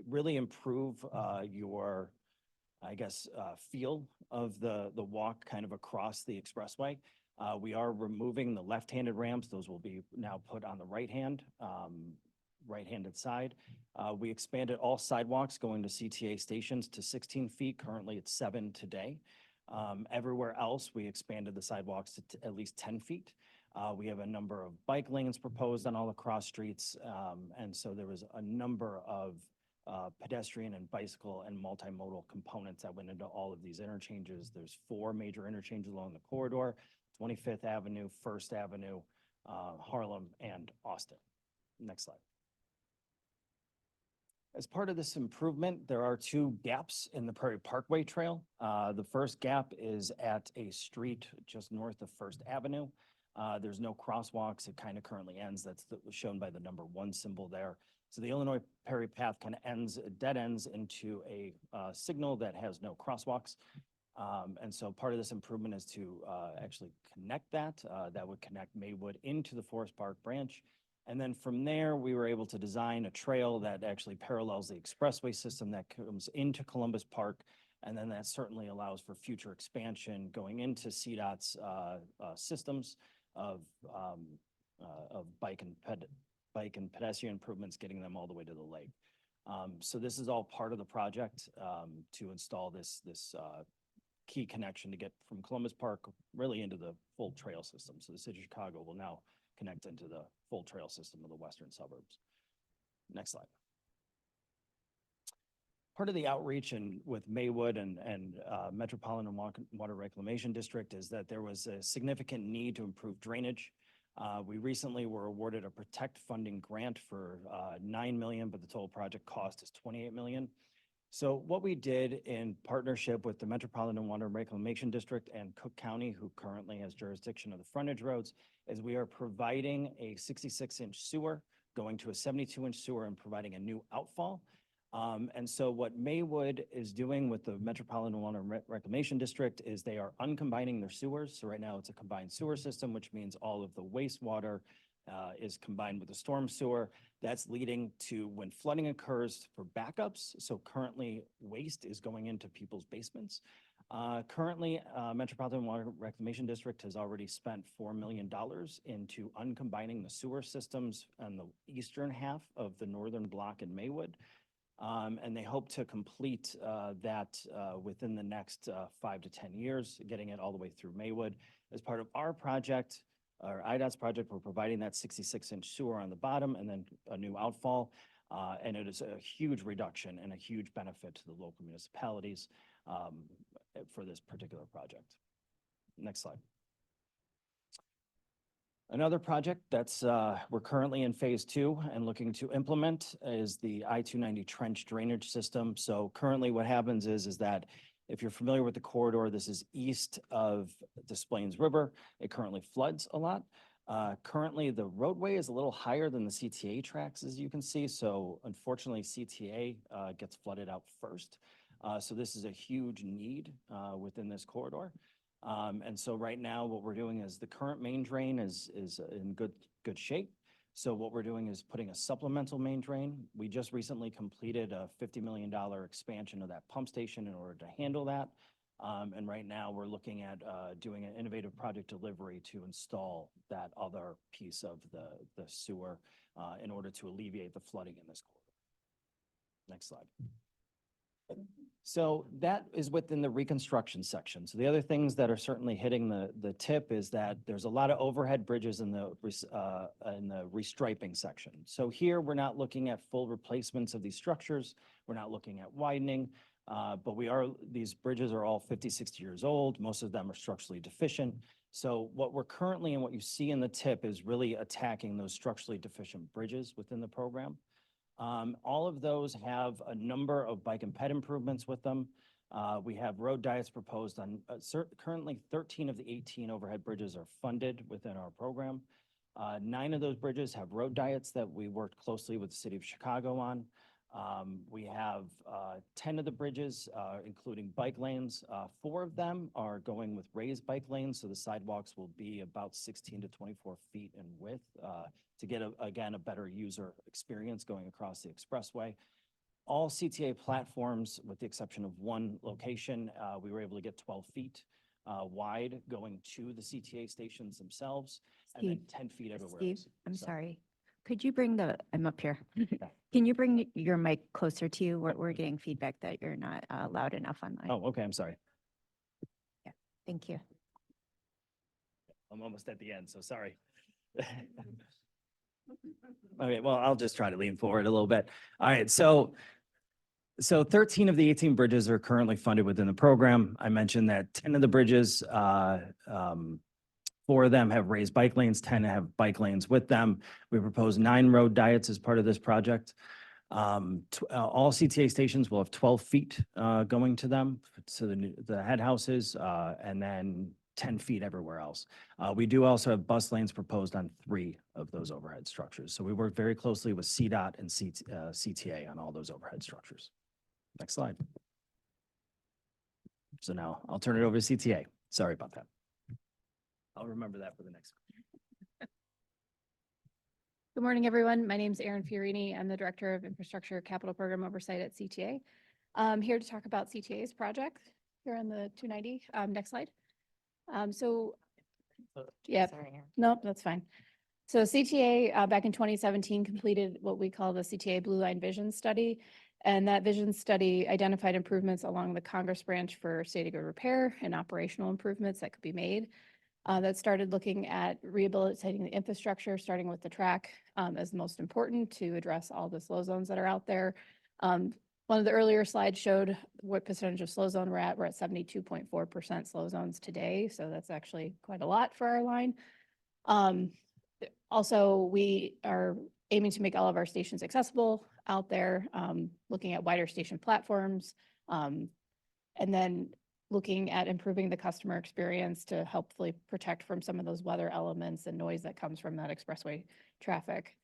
really improve your, I guess, feel of the walk kind of across the expressway. We are removing the left-handed ramps. Those will be now put on the right-handed side. We expanded all sidewalks going to CTA stations to 16 feet. Currently, it's 7 today. Everywhere else, we expanded the sidewalks to at least 10 feet. We have a number of bike lanes proposed on all the cross streets. And so there was a number of pedestrian and bicycle and multimodal components that went into all of these interchanges. There's 4 major interchanges along the corridor: 25th Avenue, 1st Avenue, Harlem, and Austin. Next slide. As part of this improvement, there are 2 gaps in the Prairie Parkway Trail. The first gap is at a street just north of 1st Avenue. There's no crosswalks. It kind of currently ends. That's shown by the number 1 symbol there. So the Illinois Perry Path kind of dead ends into a signal that has no crosswalks. And so part of this improvement is to actually connect that. That would connect Maywood into the Forest Park branch. And then from there, we were able to design a trail that actually parallels the expressway system that comes into Columbus Park. And then that certainly allows for future expansion going into CDOT's systems of bike and pedestrian improvements, getting them all the way to the lake. So this is all part of the project to install this key connection to get from Columbus Park really into the full trail system. So the city of Chicago will now connect into the full trail system of the western suburbs. Next slide. Part of the outreach and with Maywood and Metropolitan Water Reclamation District is that there was a significant need to improve drainage. We recently were awarded a Protect funding grant for $9 million, but the total project cost is $28 million. So what we did in partnership with the Metropolitan Water Reclamation District and Cook County, who currently has jurisdiction of the frontage roads, is we are providing a 66-inch sewer going to a 72-inch sewer and providing a new outfall. And so what Maywood is doing with the Metropolitan Water Reclamation District is they are uncombining their sewers. So right now it's a combined sewer system, which means all of the wastewater is combined with the storm sewer. That's leading to, when flooding occurs, for backups. So currently waste is going into people's basements. Currently, Metropolitan Water Reclamation District has already spent $4 million into uncombining the sewer systems on the eastern half of the northern block in Maywood. And they hope to complete that within the next 5 to 10 years, getting it all the way through Maywood. As part of our project, our IDOT's project, we're providing that 66-inch sewer on the bottom and then a new outfall. And it is a huge reduction and a huge benefit to the local municipalities for this particular project. Next slide. Another project that's we're currently in phase 2 and looking to implement is the I-290 trench drainage system. So currently what happens is that if you're familiar with the corridor, this is east of Des Plaines River. It currently floods a lot. Currently, the roadway is a little higher than the CTA tracks, as you can see. So unfortunately, CTA gets flooded out first. So this is a huge need within this corridor. And so right now what we're doing is the current main drain is in good shape. So what we're doing is putting a supplemental main drain. We just recently completed a $50 million expansion of that pump station in order to handle that. And right now we're looking at doing an innovative project delivery to install that other piece of the sewer in order to alleviate the flooding in this corridor. Next slide. So that is within the reconstruction section. So the other things that are certainly hitting the tip is that there's a lot of overhead bridges in the restriping section. So here, we're not looking at full replacements of these structures. We're not looking at widening, but these bridges are all 50, 60 years old. Most of them are structurally deficient. So what we're currently and what you see in the tip is really attacking those structurally deficient bridges within the program. All of those have a number of bike and ped improvements with them. We have road diets proposed on, currently 13 of the 18 overhead bridges are funded within our program. 9 of those bridges have road diets that we worked closely with the city of Chicago on. We have 10 of the bridges, including bike lanes. 4 of them are going with raised bike lanes, so the sidewalks will be about 16 to 24 feet in width to get, again, a better user experience going across the expressway. All CTA platforms, with the exception of one location, we were able to get 12 feet wide going to the CTA stations themselves, and then 10 feet everywhere Steve, else. I'm So- sorry. Could you bring I'm up here. Can you bring your mic closer to you? We're getting feedback that you're not loud enough online. Oh, okay, I'm sorry. Thank you. I'm almost at the end, so sorry. Okay, well, I'll just try to lean forward a little bit. All right, so 13 of the 18 bridges are currently funded within the program. I mentioned that 10 of the bridges, 4 of them have raised bike lanes, 10 have bike lanes with them. We propose 9 road diets as part of this project. All CTA stations will have 12 feet going to them, so the head houses, and then 10 feet everywhere else. We do also have bus lanes proposed on 3 of those overhead structures. So we work very closely with CDOT and CTA on all those overhead structures. Next slide. So now I'll turn it over to CTA. Sorry about that. I'll remember that for the next. Good morning, everyone. My name is Erin Fiorini. I'm the Director of Infrastructure Capital Program Oversight at CTA. I'm here to talk about CTA's project here on the 290. Next slide. Yeah, nope, that's fine. So CTA back in 2017 completed what we call the CTA Blue Line Vision Study. And that vision study identified improvements along the Congress branch for state of good repair and operational improvements that could be made. That started looking at rehabilitating the infrastructure, starting with the track as the most important to address all the slow zones that are out there. One of the earlier slides showed what percentage of slow zone we're at. We're at 72.4% slow zones today, so that's actually quite a lot for our line. Also, we are aiming to make all of our stations accessible out there, looking at wider station platforms, and then looking at improving the customer experience to hopefully protect from some of those weather elements and noise that comes from that expressway traffic.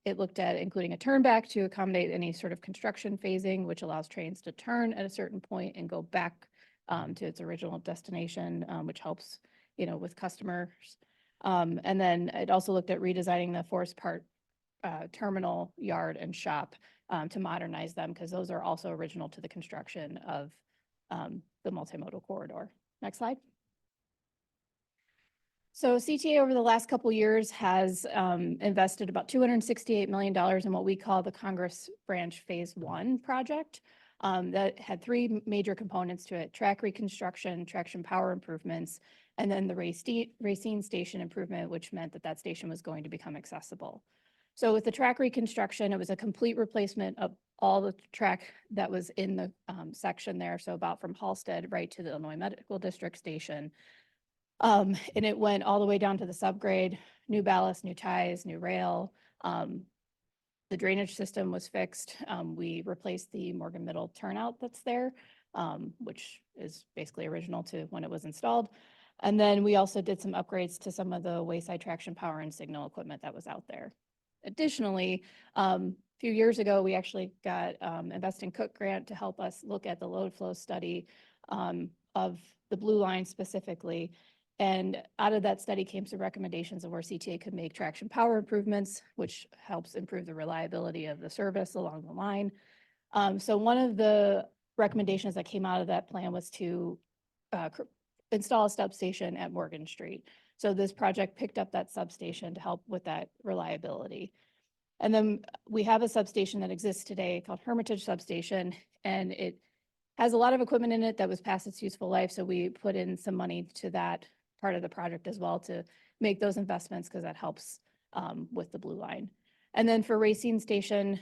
It looked at including a turnback to accommodate any sort of construction phasing, which allows trains to turn at a certain point and go back to its original destination, which helps, with customers. And then it also looked at redesigning the Forest Park terminal yard and shop to modernize them, because those are also original to the construction of the multimodal corridor. Next slide. So CTA over the last couple years has invested about $268 million in what we call the Congress Branch Phase 1 project. That had 3 major components to it: track reconstruction, traction power improvements, and then the Racine station improvement, which meant that station was going to become accessible. So with the track reconstruction, it was a complete replacement of all the track that was in the section there. So about from Halsted right to the Illinois Medical District station. And it went all the way down to the subgrade, new ballast, new ties, new rail. The drainage system was fixed. We replaced the Morgan Middle turnout that's there, which is basically original to when it was installed. And then we also did some upgrades to some of the wayside traction power and signal equipment that was out there. Additionally, a few years ago, we actually got Invest in Cook grant to help us look at the load flow study of the Blue Line specifically. And out of that study came some recommendations of where CTA could make traction power improvements, which helps improve the reliability of the service along the line. So one of the recommendations that came out of that plan was to install a substation at Morgan Street. So this project picked up that substation to help with that reliability. And then we have a substation that exists today called Hermitage Substation, and it has a lot of equipment in it that was past its useful life. So we put in some money to that part of the project as well to make those investments because that helps with the blue line. And then for Racine Station,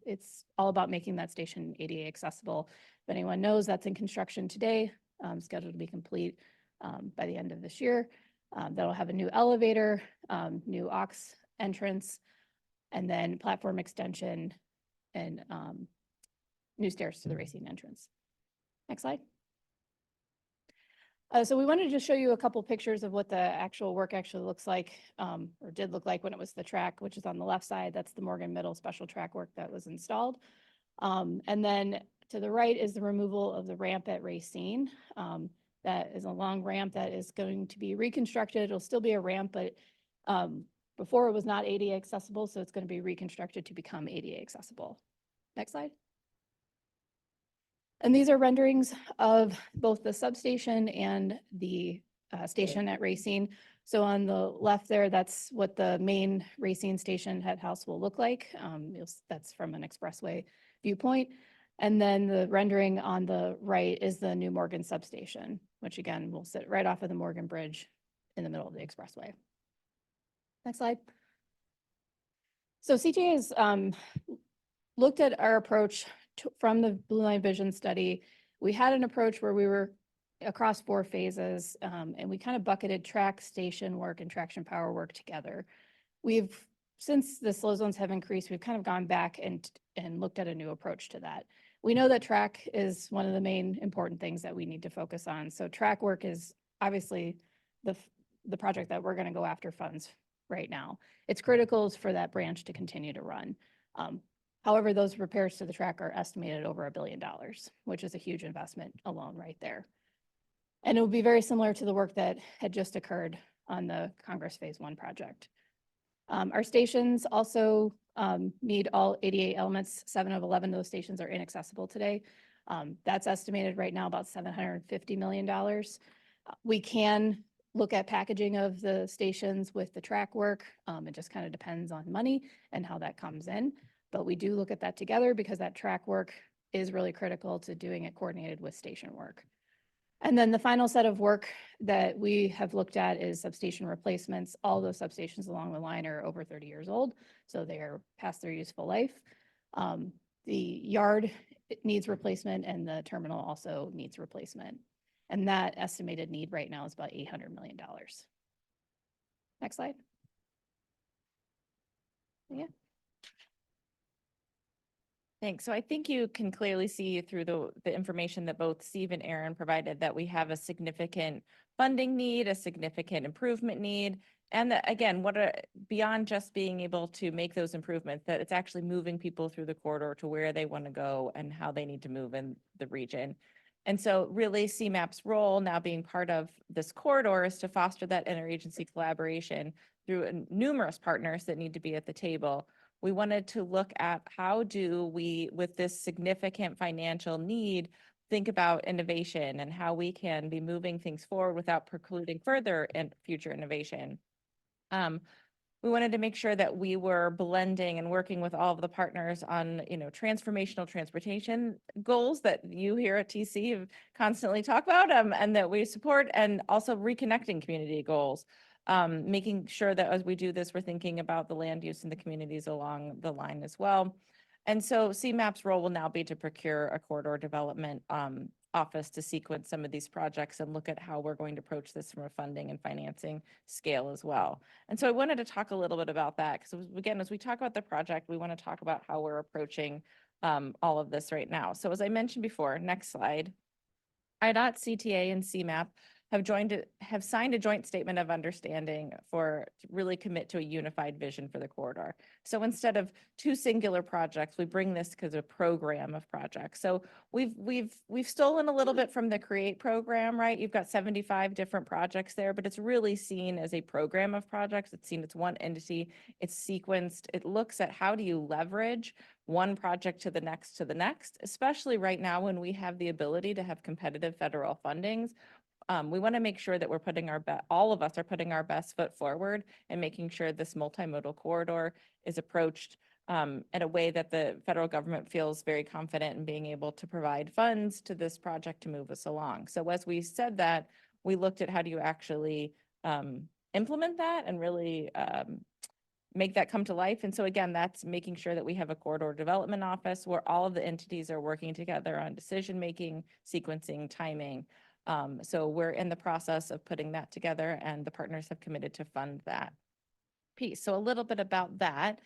it's all about making that station ADA accessible. If anyone knows, that's in construction today, scheduled to be complete by the end of this year. That'll have a new elevator, new aux entrance, and then platform extension and new stairs to the Racine entrance. Next slide. So we wanted to just show you a couple pictures of what the actual work actually looks like, or did look like when it was the track, which is on the left side. That's the Morgan Middle special track work that was installed. And then to the right is the removal of the ramp at Racine. That is a long ramp that is going to be reconstructed. It'll still be a ramp, but before it was not ADA accessible, so it's going to be reconstructed to become ADA accessible. Next slide. And these are renderings of both the substation and the station at Racine. So on the left there, that's what the main Racine station head house will look like. That's from an expressway viewpoint. And then the rendering on the right is the new Morgan substation, which again will sit right off of the Morgan Bridge in the middle of the expressway. Next slide. So CTA has looked at our approach from the Blue Line Vision study. We had an approach where we were across 4 phases, and we kind of bucketed track station work and traction power work together. Since the slow zones have increased, we've kind of gone back and looked at a new approach to that. We know that track is one of the main important things that we need to focus on. So track work is obviously the project that we're going to go after funds right now. It's critical for that branch to continue to run. However, those repairs to the track are estimated over $1 billion, which is a huge investment alone right there. And it will be very similar to the work that had just occurred on the Congress Phase 1 project. Our stations also meet all ADA elements. 7 of 11 of those stations are inaccessible today. That's estimated right now about $750 million. We can look at packaging of the stations with the track work. It just kind of depends on money and how that comes in. But we do look at that together because that track work is really critical to doing it coordinated with station work. And then the final set of work that we have looked at is substation replacements. All those substations along the line are over 30 years old, so they are past their useful life. The yard needs replacement and the terminal also needs replacement. And that estimated need right now is about $800 million. Next slide. Yeah. Thanks. So I think you can clearly see through the information that both Steve and Aaron provided that we have a significant funding need, a significant improvement need, and that, again, beyond just being able to make those improvements, that it's actually moving people through the corridor to where they want to go and how they need to move in the region. And so really CMAP's role now being part of this corridor is to foster that interagency collaboration through numerous partners that need to be at the table. We wanted to look at how do we, with this significant financial need, think about innovation and how we can be moving things forward without precluding further and future innovation. We wanted to make sure that we were blending and working with all of the partners on, transformational transportation goals that you here at TC have constantly talked about, and that we support, and also reconnecting community goals. Making sure that as we do this, we're thinking about the land use in the communities along the line as well. And so CMAP's role will now be to procure a corridor development office to sequence some of these projects and look at how we're going to approach this from a funding and financing scale as well. And so I wanted to talk a little bit about that because, again, as we talk about the project, we want to talk about how we're approaching all of this right now. So as I mentioned before, next slide, IDOT, CTA, and CMAP have signed a joint statement of understanding to really commit to a unified vision for the corridor. So instead of 2 singular projects, we bring this as a program of projects. So we've stolen a little bit from the CREATE program, right? You've got 75 different projects there, but it's really seen as a program of projects. It's seen as one entity. It's sequenced. It looks at how do you leverage one project to the next, especially right now when we have the ability to have competitive federal fundings. We want to make sure that we're putting all of us are putting our best foot forward and making sure this multimodal corridor is approached in a way that the federal government feels very confident in being able to provide funds to this project to move us along. So as we said that, we looked at how do you actually implement that and really make that come to life. And so again, that's making sure that we have a corridor development office where all of the entities are working together on decision-making, sequencing, timing. So we're in the process of putting that together, and the partners have committed to fund that piece. So a little bit about that.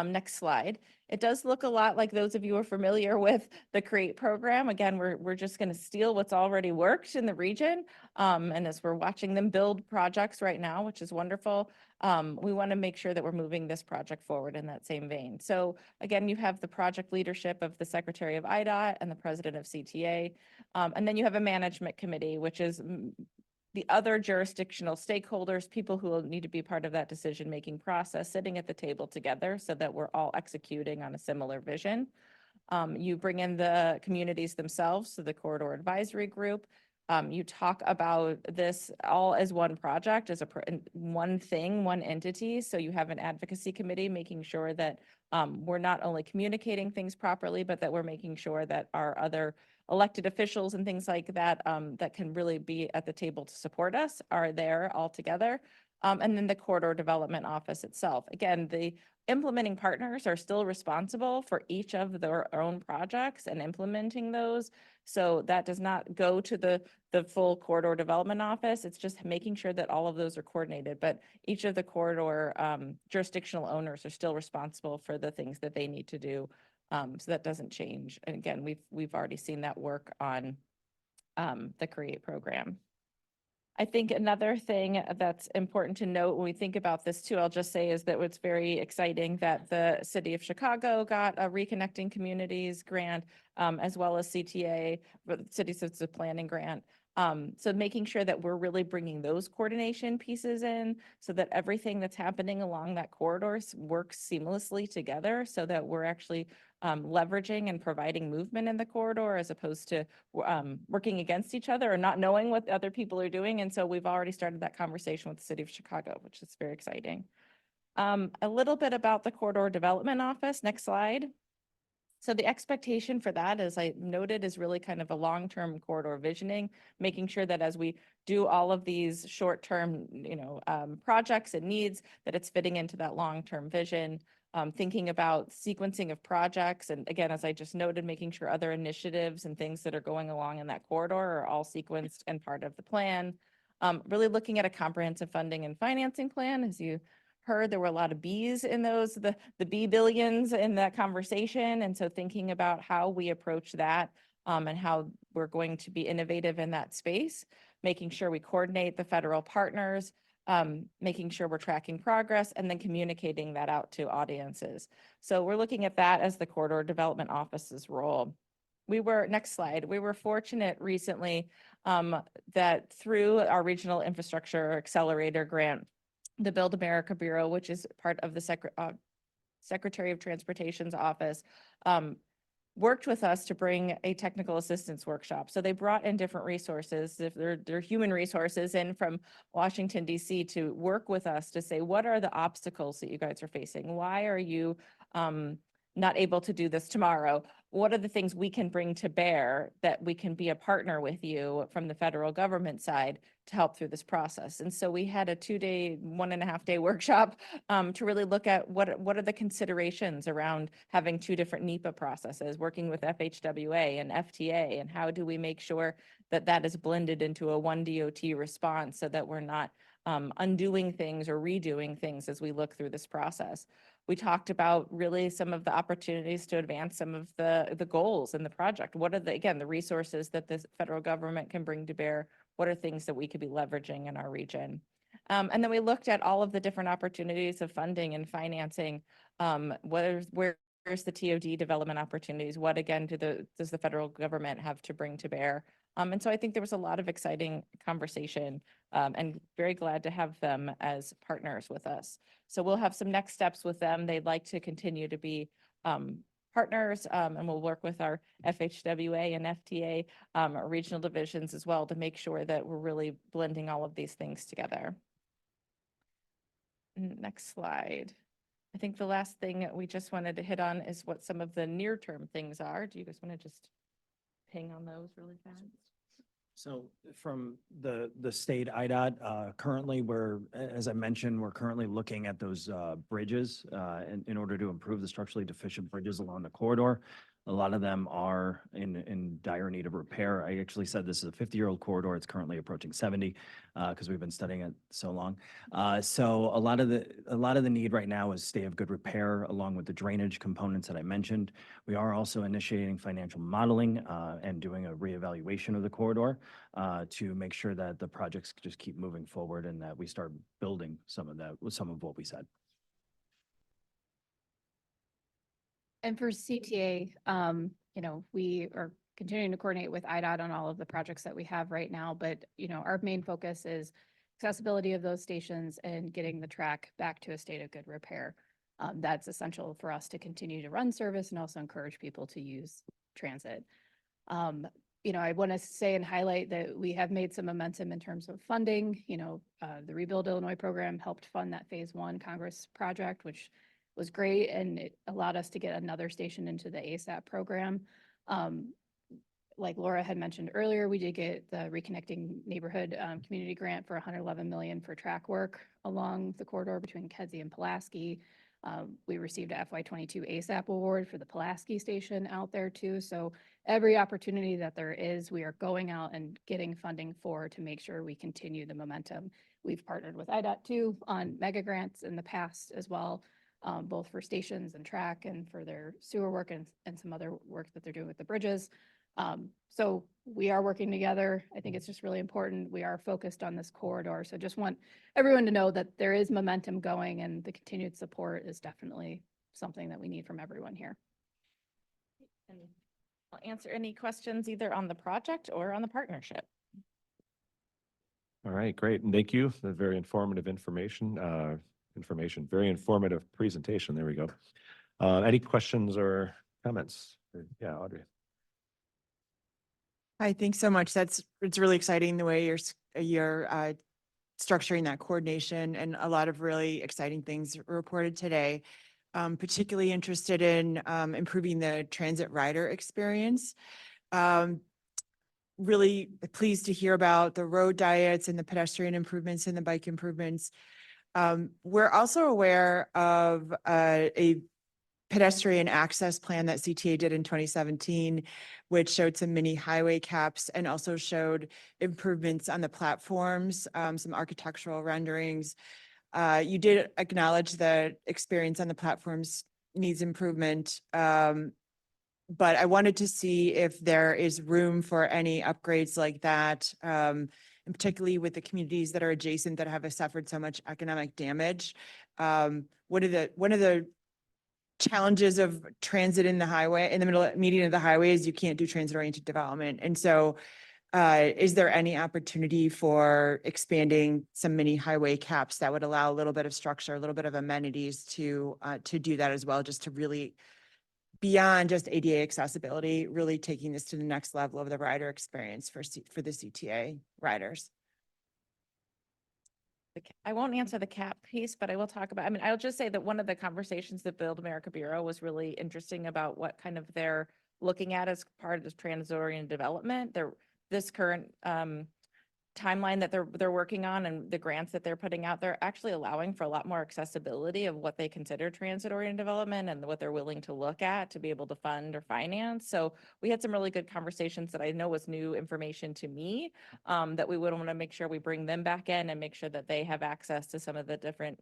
Next slide. It does look a lot like those of you who are familiar with the CREATE program. Again, we're just going to steal what's already worked in the region. And as we're watching them build projects right now, which is wonderful, we want to make sure that we're moving this project forward in that same vein. So again, you have the project leadership of the Secretary of IDOT and the President of CTA. And then you have a management committee, which is the other jurisdictional stakeholders, people who will need to be part of that decision-making process, sitting at the table together so that we're all executing on a similar vision. You bring in the communities themselves, so the Corridor Advisory Group. You talk about this all as one project, as one thing, one entity. So you have an advocacy committee making sure that we're not only communicating things properly, but that we're making sure that our other elected officials and things like that that can really be at the table to support us are there all together. And then the Corridor Development Office itself. Again, the implementing partners are still responsible for each of their own projects and implementing those. So that does not go to the full Corridor Development Office. It's just making sure that all of those are coordinated. But each of the corridor jurisdictional owners are still responsible for the things that they need to do. So that doesn't change. And again, we've already seen that work on the CREATE program. I think another thing that's important to note when we think about this too, I'll just say is that it's very exciting that the city of Chicago got a Reconnecting Communities grant, as well as CTA, the City Citizen Planning grant. So making sure that we're really bringing those coordination pieces in so that everything that's happening along that corridor works seamlessly together so that we're actually leveraging and providing movement in the corridor as opposed to working against each other or not knowing what other people are doing. And so we've already started that conversation with the city of Chicago, which is very exciting. A little bit about the Corridor Development Office. Next slide. So the expectation for that, as I noted, is really kind of a long-term corridor visioning, making sure that as we do all of these short-term, projects and needs, that it's fitting into that long-term vision. Thinking about sequencing of projects. And again, as I just noted, making sure other initiatives and things that are going along in that corridor are all sequenced and part of the plan. Really looking at a comprehensive funding and financing plan. As you heard, there were a lot of Bs in those, the B billions in that conversation. And so thinking about how we approach that and how we're going to be innovative in that space, making sure we coordinate the federal partners, making sure we're tracking progress and then communicating that out to audiences. So we're looking at that as the Corridor Development Office's role. Next slide, we were fortunate recently that through our Regional Infrastructure Accelerator Grant, the Build America Bureau, which is part of the Secretary of Transportation's office, worked with us to bring a technical assistance workshop. So they brought in different resources, they're human resources in from Washington, D.C. to work with us to say, what are the obstacles that you guys are facing? Why are you not able to do this tomorrow? What are the things we can bring to bear that we can be a partner with you from the federal government side to help through this process? And so we had a 2-day, 1.5-day workshop to really look at what are the considerations around having 2 different NEPA processes, working with FHWA and FTA, and how do we make sure that that is blended into a one DOT response so that we're not undoing things or redoing things as we look through this process. We talked about really some of the opportunities to advance some of the goals in the project. What are the resources that the federal government can bring to bear? What are things that we could be leveraging in our region? And then we looked at all of the different opportunities of funding and financing. Where's the TOD development opportunities? What again does the federal government have to bring to bear? And so I think there was a lot of exciting conversation and very glad to have them as partners with us. So we'll have some next steps with them. They'd like to continue to be partners and we'll work with our FHWA and FTA our regional divisions as well to make sure that we're really blending all of these things together. Next slide. I think the last thing that we just wanted to hit on is what some of the near-term things are. Do you guys want to just ping on those really fast? So from the state IDOT, currently as I mentioned, we're currently looking at those bridges in order to improve the structurally deficient bridges along the corridor. A lot of them are in dire need of repair. I actually said this is a 50-year-old corridor. It's currently approaching 70 because we've been studying it so long. So a lot of the need right now is state of good repair along with the drainage components that I mentioned. We are also initiating financial modeling and doing a reevaluation of the corridor to make sure that the projects just keep moving forward and that we start building some of what we said. And for CTA, we are continuing to coordinate with IDOT on all of the projects that we have right now, but, our main focus is accessibility of those stations and getting the track back to a state of good repair. That's essential for us to continue to run service and also encourage people to use transit. I want to say and highlight that we have made some momentum in terms of funding. The Rebuild Illinois program helped fund that phase 1 Congress project, which was great, and it allowed us to get another station into the ASAP program. Like Laura had mentioned earlier, we did get the Reconnecting Neighborhood Community Grant for $111 million for track work along the corridor between Kedzie and Pulaski. We received a FY22 ASAP award for the Pulaski station out there too. So every opportunity that there is, we are going out and getting funding for to make sure we continue the momentum. We've partnered with IDOT too on mega grants in the past as well, both for stations and track and for their sewer work and some other work that they're doing with the bridges. So we are working together. I think it's just really important. We are focused on this corridor. So just want everyone to know that there is momentum going and the continued support is definitely something that we need from everyone here. And I'll answer any questions either on the project or on the partnership. All right, great. And thank you. The very informative very informative presentation. There we go. Any questions or comments? Yeah, Audrey. Hi, thanks so much. It's really exciting the way you're structuring that coordination, and a lot of really exciting things reported today. Particularly interested in improving the transit rider experience. Really pleased to hear about the road diets and the pedestrian improvements and the bike improvements. We're also aware of a pedestrian access plan that CTA did in 2017, which showed some mini highway caps and also showed improvements on the platforms, some architectural renderings. You did acknowledge the experience on the platforms needs improvement, but I wanted to see if there is room for any upgrades like that, and particularly with the communities that are adjacent that have suffered so much economic damage. One of the challenges of transit in the median of the highway is you can't do transit-oriented development. And so is there any opportunity for expanding some mini highway caps that would allow a little bit of structure, a little bit of amenities to do that as well, just to really, beyond just ADA accessibility, really taking this to the next level of the rider experience for the CTA riders? I won't answer the cap piece, but I will talk about, I'll just say that one of the conversations that Build America Bureau was really interesting about what kind of they're looking at as part of this transit-oriented development. This current timeline that they're working on and the grants that they're putting out, they're actually allowing for a lot more accessibility of what they consider transit-oriented development and what they're willing to look at to be able to fund or finance. So we had some really good conversations that I know was new information to me, that we would want to make sure we bring them back in and make sure that they have access to some of the different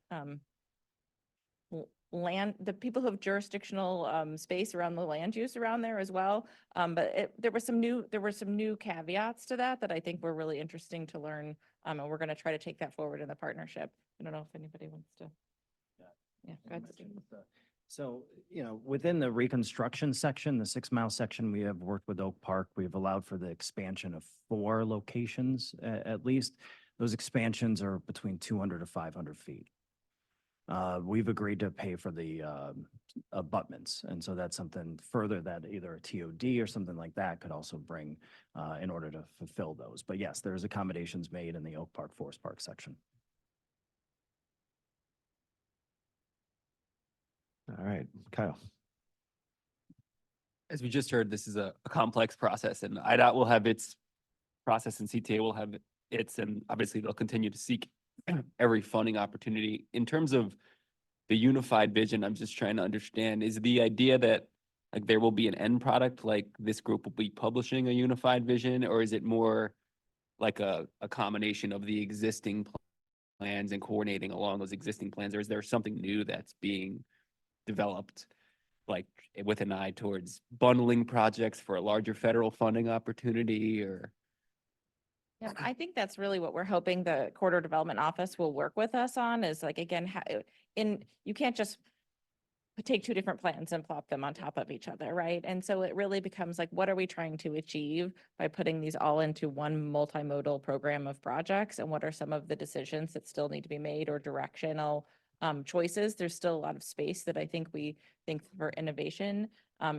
the people who have jurisdictional space around the land use around there as well. But there were some new caveats to that I think were really interesting to learn. And we're going to try to take that forward in the partnership. I don't know if anybody wants to. Yeah, go ahead. So, within the reconstruction section, the 6-mile section, we have worked with Oak Park. We've allowed for the expansion of 4 locations at least. Those expansions are between 200 to 500 feet. We've agreed to pay for the abutments. And so that's something further that either a TOD or something like that could also bring in order to fulfill those. But yes, there's accommodations made in the Oak Park Forest Park section. All right, Kyle. As we just heard, this is a complex process, and IDOT will have its process and CTA will have its, and obviously they'll continue to seek every funding opportunity. In terms of the unified vision, I'm just trying to understand, is the idea that like there will be an end product, like this group will be publishing a unified vision, or is it more like a combination of the existing plans and coordinating along those existing plans, or is there something new that's being developed, like with an eye towards bundling projects for a larger federal funding opportunity, or? Yeah, I think that's really what we're hoping the corridor development office will work with us on is like, again, you can't just take two different plans and plop them on top of each other, right? And so it really becomes like, what are we trying to achieve by putting these all into one multimodal program of projects? And what are some of the decisions that still need to be made or directional choices? There's still a lot of space that I think we think for innovation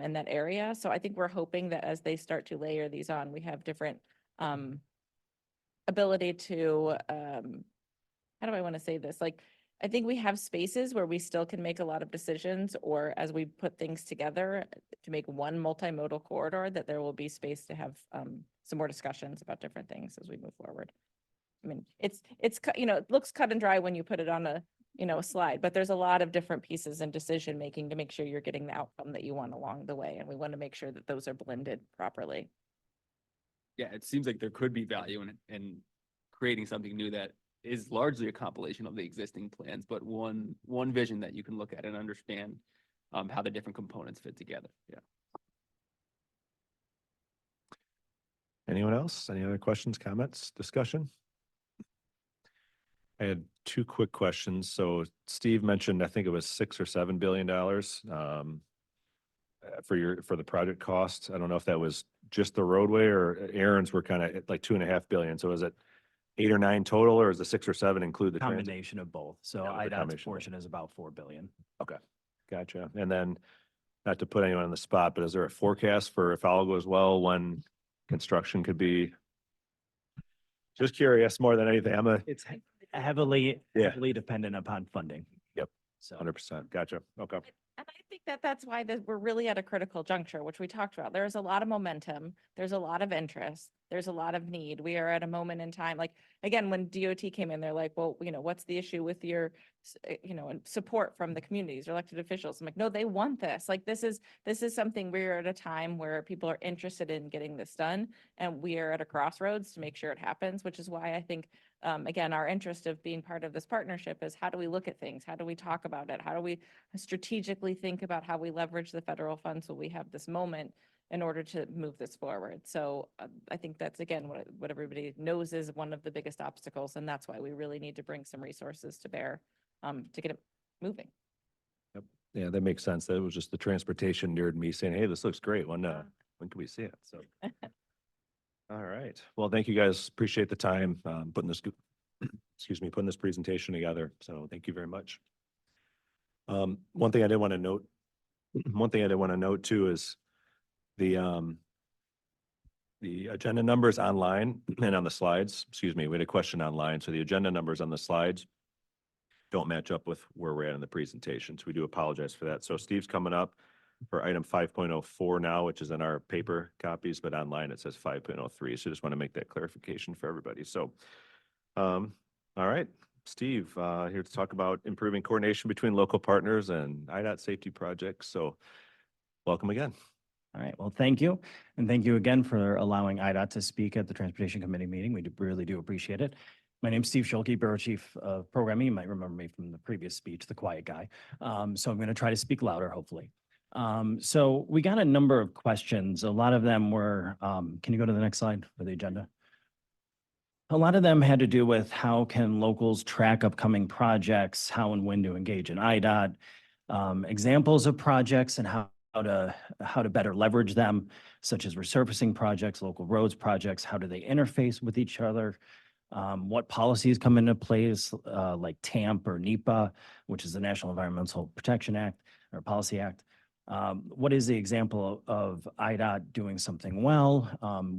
in that area. So I think we're hoping that as they start to layer these on, we have different ability to, how do I want to say this? Like, I think we have spaces where we still can make a lot of decisions, or as we put things together to make one multimodal corridor, that there will be space to have some more discussions about different things as we move forward. I mean, it looks cut and dry when you put it on a slide, but there's a lot of different pieces and decision making to make sure you're getting the outcome that you want along the way, and we want to make sure that those are blended properly. Yeah, it seems like there could be value in creating something new that is largely a compilation of the existing plans, but one vision that you can look at and understand how the different components fit together. Yeah. Anyone else? Any other questions, comments, discussion? I had two quick questions. So Steve mentioned, I think it was $6 or $7 billion for the project cost. I don't know if that was just the roadway, or Aaron's were kind of like $2.5 billion. So is it 8 or 9 total, or is the 6 or 7 include the transit? Combination of both. So Yeah, the IDOT's combination of portion is about 4 billion. Okay, gotcha. And then, not to put anyone on the spot, but is there a forecast for, if all goes well, when construction could be? Just curious more than anything. It's heavily Yeah. dependent upon funding. Yep. So 100%. Gotcha. Okay. And I think that that's why we're really at a critical juncture, which we talked about. There's a lot of momentum. There's a lot of interest. There's a lot of need. We are at a moment in time, like, again, when DOT came in, they're like, well, what's the issue with your, and support from the communities or elected officials? I'm like, no, they want this. Like, this is something, we're at a time where people are interested in getting this done. And we are at a crossroads to make sure it happens, which is why I think, again, our interest of being part of this partnership is, how do we look at things? How do we talk about it? How do we strategically think about how we leverage the federal funds so we have this moment in order to move this forward? So I think that's, again, what everybody knows is one of the biggest obstacles. And that's why we really need to bring some resources to bear to get it moving. Yep. Yeah, that makes sense. That was just the transportation nerd me saying, hey, this looks great. When can we see it? So. All right. Well, thank you guys. Appreciate the time putting this, putting this presentation together. So thank you very much. One thing I did want to note too is the agenda numbers online and on the slides. Excuse me, we had a question online. So the agenda numbers on the slides don't match up with where we're at in the presentation. So we do apologize for that. So Steve's coming up for item 5.04 now, which is in our paper copies, but online it says 5.03. So just want to make that clarification for everybody. So, all right, Steve, here to talk about improving coordination between local partners and IDOT safety projects. So welcome again. All right, well, thank you. And thank you again for allowing IDOT to speak at the Transportation Committee meeting. We really do appreciate it. My name's Steve Schulke, Bureau Chief of Programming. You might remember me from the previous speech, the quiet guy. So I'm going to try to speak louder, hopefully. So we got a number of questions. A lot of them were, can you go to the next slide for the agenda? A lot of them had to do with how can locals track upcoming projects, how and when to engage in IDOT, examples of projects and how to better leverage them, such as resurfacing projects, local roads projects, how do they interface with each other, what policies come into place, like TAMP or NEPA, which is the National Environmental Protection Act or Policy Act. What is the example of IDOT doing something well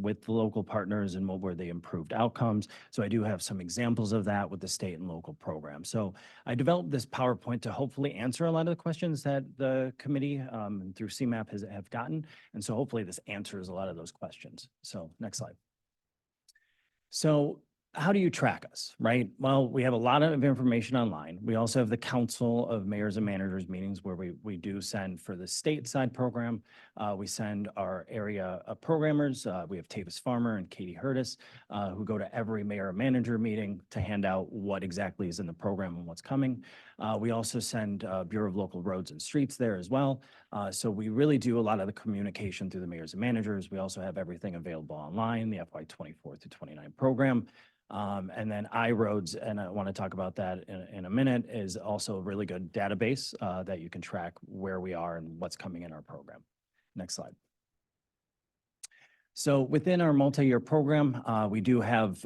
with the local partners, and what were the improved outcomes? So I do have some examples of that with the state and local programs. So I developed this PowerPoint to hopefully answer a lot of the questions that the committee through CMAP have gotten. And so hopefully this answers a lot of those questions. So next slide. So how do you track us, right? Well, we have a lot of information online. We also have the Council of Mayors and Managers meetings where we do send for the stateside program. We send our area programmers. We have Tavis Farmer and Katie Hurtis who go to every mayor and manager meeting to hand out what exactly is in the program and what's coming. We also send Bureau of Local Roads and Streets there as well. So we really do a lot of the communication through the mayors and managers. We also have everything available online, the FY 24 through 29 program. And then iRoads, and I want to talk about that in a minute, is also a really good database that you can track where we are and what's coming in our program. Next slide. So within our multi-year program, we do have,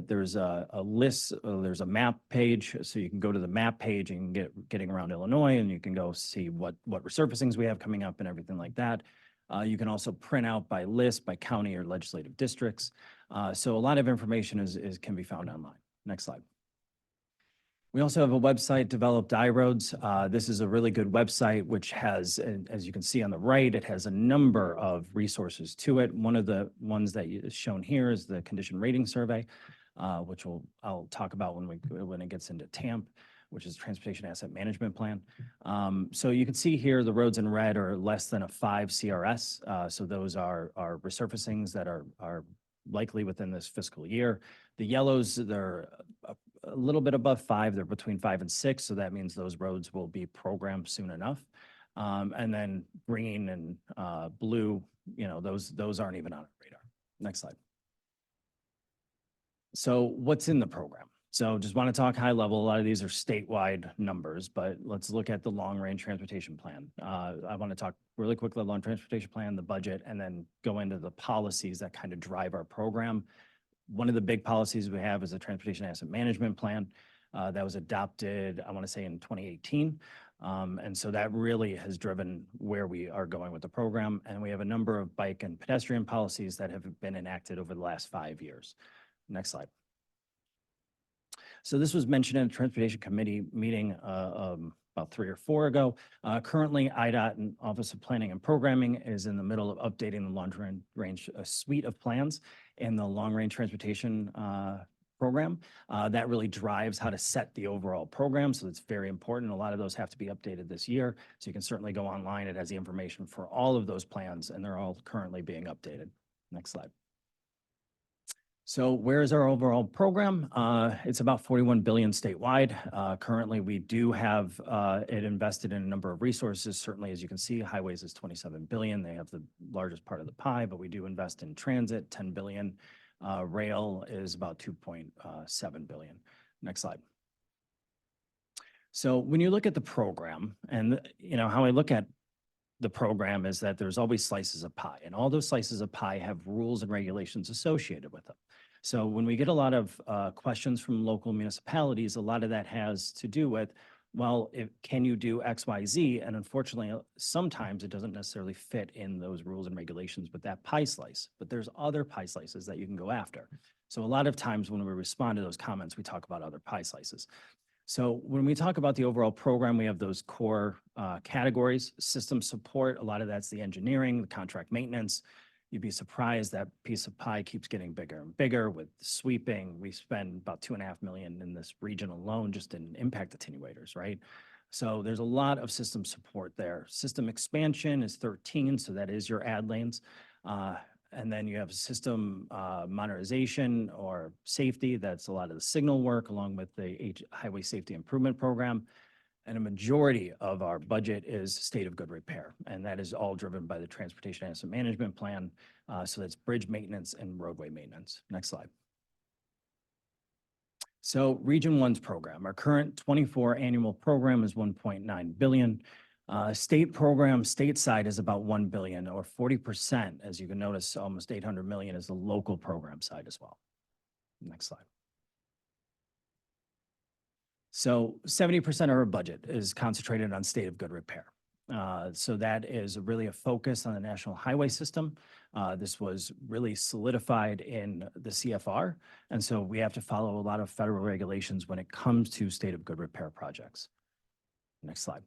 there's a list, there's a map page. So you can go to the map page and getting around Illinois, and you can go see what resurfacings we have coming up and everything like that. You can also print out by list, by county or legislative districts. So a lot of information can be found online. Next slide. We also have a website developed, iRoads. This is a really good website, which has, as you can see on the right, it has a number of resources to it. One of the ones that is shown here is the condition rating survey, which I'll talk about when it gets into TAMP, which is Transportation Asset Management Plan. So you can see here the roads in red are less than a 5 CRS. So those are resurfacings that are likely within this fiscal year. The yellows, they're a little bit above 5. They're between 5 and 6. So that means those roads will be programmed soon enough. And then green and blue, those aren't even on our radar. Next slide. So what's in the program? So just want to talk high level. A lot of these are statewide numbers, but let's look at the long-range transportation plan. I want to talk really quickly about the long transportation plan, the budget, and then go into the policies that kind of drive our program. One of the big policies we have is the Transportation Asset Management Plan that was adopted, I want to say in 2018. And so that really has driven where we are going with the program. And we have a number of bike and pedestrian policies that have been enacted over the last 5 years. Next slide. So this was mentioned in a Transportation Committee meeting about 3 or 4 ago. Currently, IDOT and Office of Planning and Programming is in the middle of updating the long-range suite of plans in the long-range transportation program. That really drives how to set the overall program. So it's very important. A lot of those have to be updated this year. So you can certainly go online. It has the information for all of those plans, and they're all currently being updated. Next slide. So where is our overall program? It's about 41 billion statewide. Currently, we do have it invested in a number of resources. Certainly, as you can see, highways is 27 billion. They have the largest part of the pie, but we do invest in transit, 10 billion. Rail is about 2.7 billion. Next slide. So when you look at the program, and how I look at the program is that there's always slices of pie, and all those slices of pie have rules and regulations associated with them. So when we get a lot of questions from local municipalities, a lot of that has to do with, well, can you do X, Y, Z? And unfortunately, sometimes it doesn't necessarily fit in those rules and regulations with that pie slice, but there's other pie slices that you can go after. So a lot of times when we respond to those comments, we talk about other pie slices. So when we talk about the overall program, we have those core categories: system support. A lot of that's the engineering, the contract maintenance. You'd be surprised that piece of pie keeps getting bigger and bigger with sweeping. We spend about $2.5 million in this region alone just in impact attenuators, right? So there's a lot of system support there. System expansion is 13, so that is your ad lanes. And then you have system modernization or safety. That's a lot of the signal work along with the Highway Safety Improvement Program. And a majority of our budget is state of good repair. And that is all driven by the Transportation Asset Management Plan. So that's bridge maintenance and roadway maintenance. Next slide. So Region 1's program, our current 24 annual program is 1.9 billion. State program, stateside is about 1 billion or 40%. As you can notice, almost 800 million is the local program side as well. Next slide. So 70% of our budget is concentrated on state of good repair. So that is really a focus on the national highway system. This was really solidified in the CFR. And so we have to follow a lot of federal regulations when it comes to state of good repair projects. Next slide.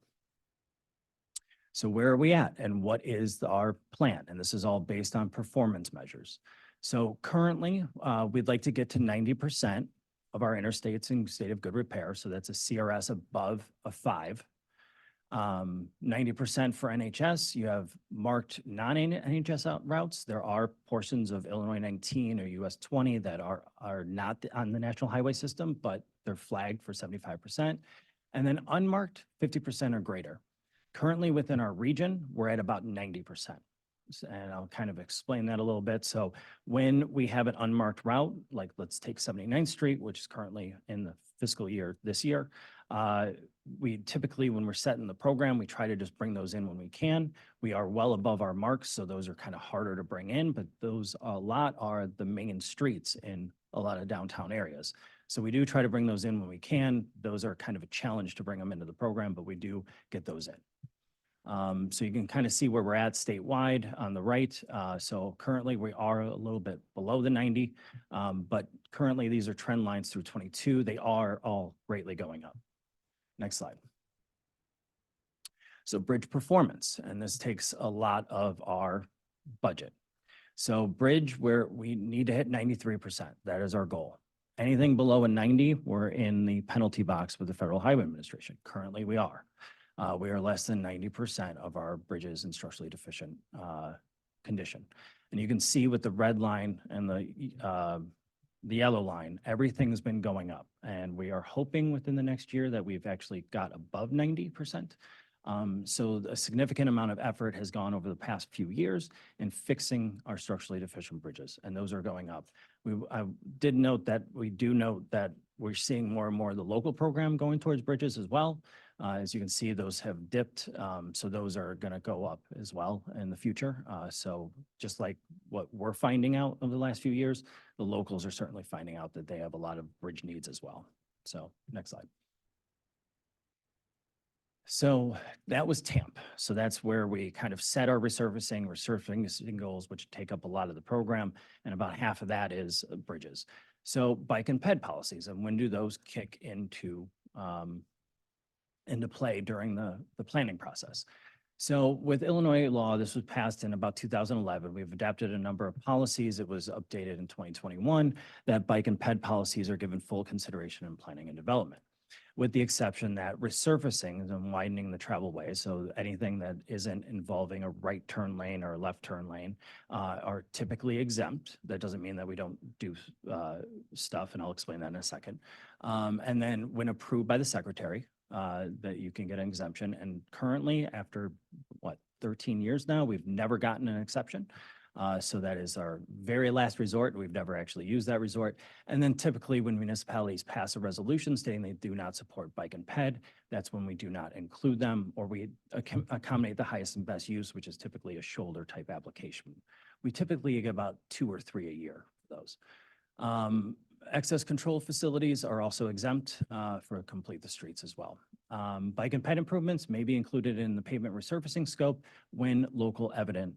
So where are we at and what is our plan? And this is all based on performance measures. So currently, we'd like to get to 90% of our interstates in state of good repair. So that's a CRS above a 5. 90% for NHS. You have marked non-NHS routes. There are portions of Illinois 19 or US 20 that are not on the national highway system, but they're flagged for 75%. And then unmarked, 50% or greater. Currently within our region, we're at about 90%. And I'll kind of explain that a little bit. So when we have an unmarked route, like let's take 79th Street, which is currently in the fiscal year this year, we typically, when we're setting the program, we try to just bring those in when we can. We are well above our marks, so those are kind of harder to bring in, but those a lot are the main streets in a lot of downtown areas. So we do try to bring those in when we can. Those are kind of a challenge to bring them into the program, but we do get those in. So you can kind of see where we're at statewide on the right. So currently we are a little bit below the 90, but currently these are trend lines through 22. They are all greatly going up. Next slide. So bridge performance, and this takes a lot of our budget. So bridge, where we need to hit 93%, that is our goal. Anything below a 90, we're in the penalty box with the Federal Highway Administration. Currently we are. We are less than 90% of our bridges in structurally deficient condition. And you can see with the red line and the yellow line, everything's been going up. And we are hoping within the next year that we've actually got above 90%. So a significant amount of effort has gone over the past few years in fixing our structurally deficient bridges, and those are going up. I did note that we do note that we're seeing more and more of the local program going towards bridges as well. As you can see, those have dipped. So those are going to go up as well in the future. So just like what we're finding out over the last few years, the locals are certainly finding out that they have a lot of bridge needs as well. So next slide. So that was TAMP. So that's where we kind of set our resurfacing goals, which take up a lot of the program. And about half of that is bridges. So bike and ped policies, and when do those kick into play during the planning process? So with Illinois law, this was passed in about 2011. We've adapted a number of policies. It was updated in 2021 that bike and ped policies are given full consideration in planning and development, with the exception that resurfacing and widening the travel way, so anything that isn't involving a right turn lane or a left turn lane, are typically exempt. That doesn't mean that we don't do stuff, and I'll explain that in a second. And then when approved by the secretary, that you can get an exemption. And currently, after 13 years now, we've never gotten an exception. So that is our very last resort. We've never actually used that resort. And then typically when municipalities pass a resolution stating they do not support bike and ped, that's when we do not include them, or we accommodate the highest and best use, which is typically a shoulder type application. We typically get about 2 or 3 a year for those. Excess control facilities are also exempt for complete the streets as well. Bike and ped improvements may be included in the pavement resurfacing scope when local evident,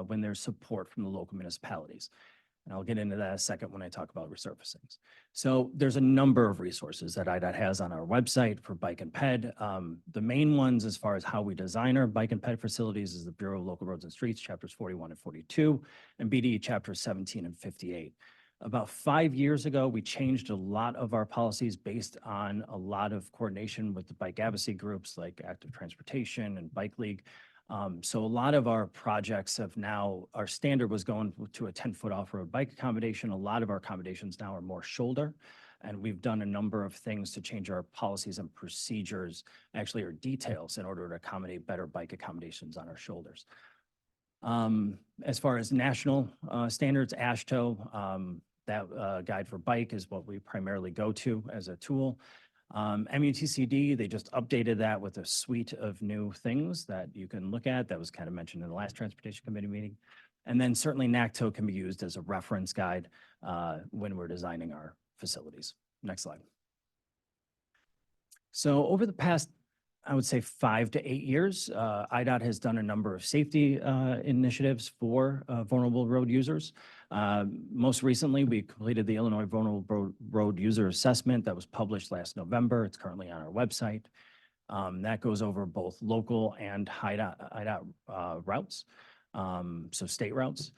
when there's support from the local municipalities. And I'll get into that in a second when I talk about resurfacings. So there's a number of resources that IDOT has on our website for bike and ped. The main ones as far as how we design our bike and ped facilities is the Bureau of Local Roads and Streets, chapters 41 and 42, and BDE chapters 17 and 58. About 5 years ago, we changed a lot of our policies based on a lot of coordination with the bike advocacy groups like Active Transportation and Bike League. So a lot of our projects have now, our standard was going to a 10-foot off-road bike accommodation. A lot of our accommodations now are more shoulder. And we've done a number of things to change our policies and procedures, actually our details, in order to accommodate better bike accommodations on our shoulders. As far as national standards, AASHTO, that guide for bike is what we primarily go to as a tool. MUTCD, they just updated that with a suite of new things that you can look at. That was kind of mentioned in the last Transportation Committee meeting. And then certainly NACTO can be used as a reference guide when we're designing our facilities. Next slide. So over the past I would say 5 to 8 years. IDOT has done a number of safety initiatives for vulnerable road users. Most recently, we completed the Illinois Vulnerable Road User Assessment that was published last November. It's currently on our website. That goes over both local and IDOT routes, so state routes.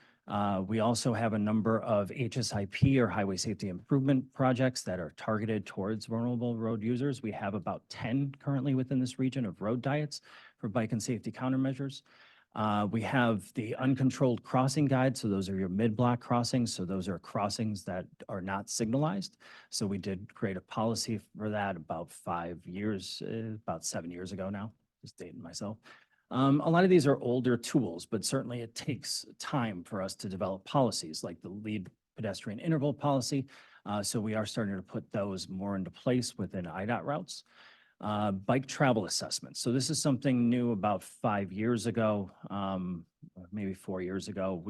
We also have a number of HSIP or highway safety improvement projects that are targeted towards vulnerable road users. We have about 10 currently within this region of road diets for bike and safety countermeasures. We have the uncontrolled crossing guide. So those are your mid-block crossings. So those are crossings that are not signalized. So we did create a policy for that about 5 years, about 7 years ago now, just dating myself. A lot of these are older tools, but certainly it takes time for us to develop policies like the lead pedestrian interval policy. So we are starting to put those more into place within IDOT routes. Bike travel assessments. So this is something new about 5 years ago, maybe 4 years ago.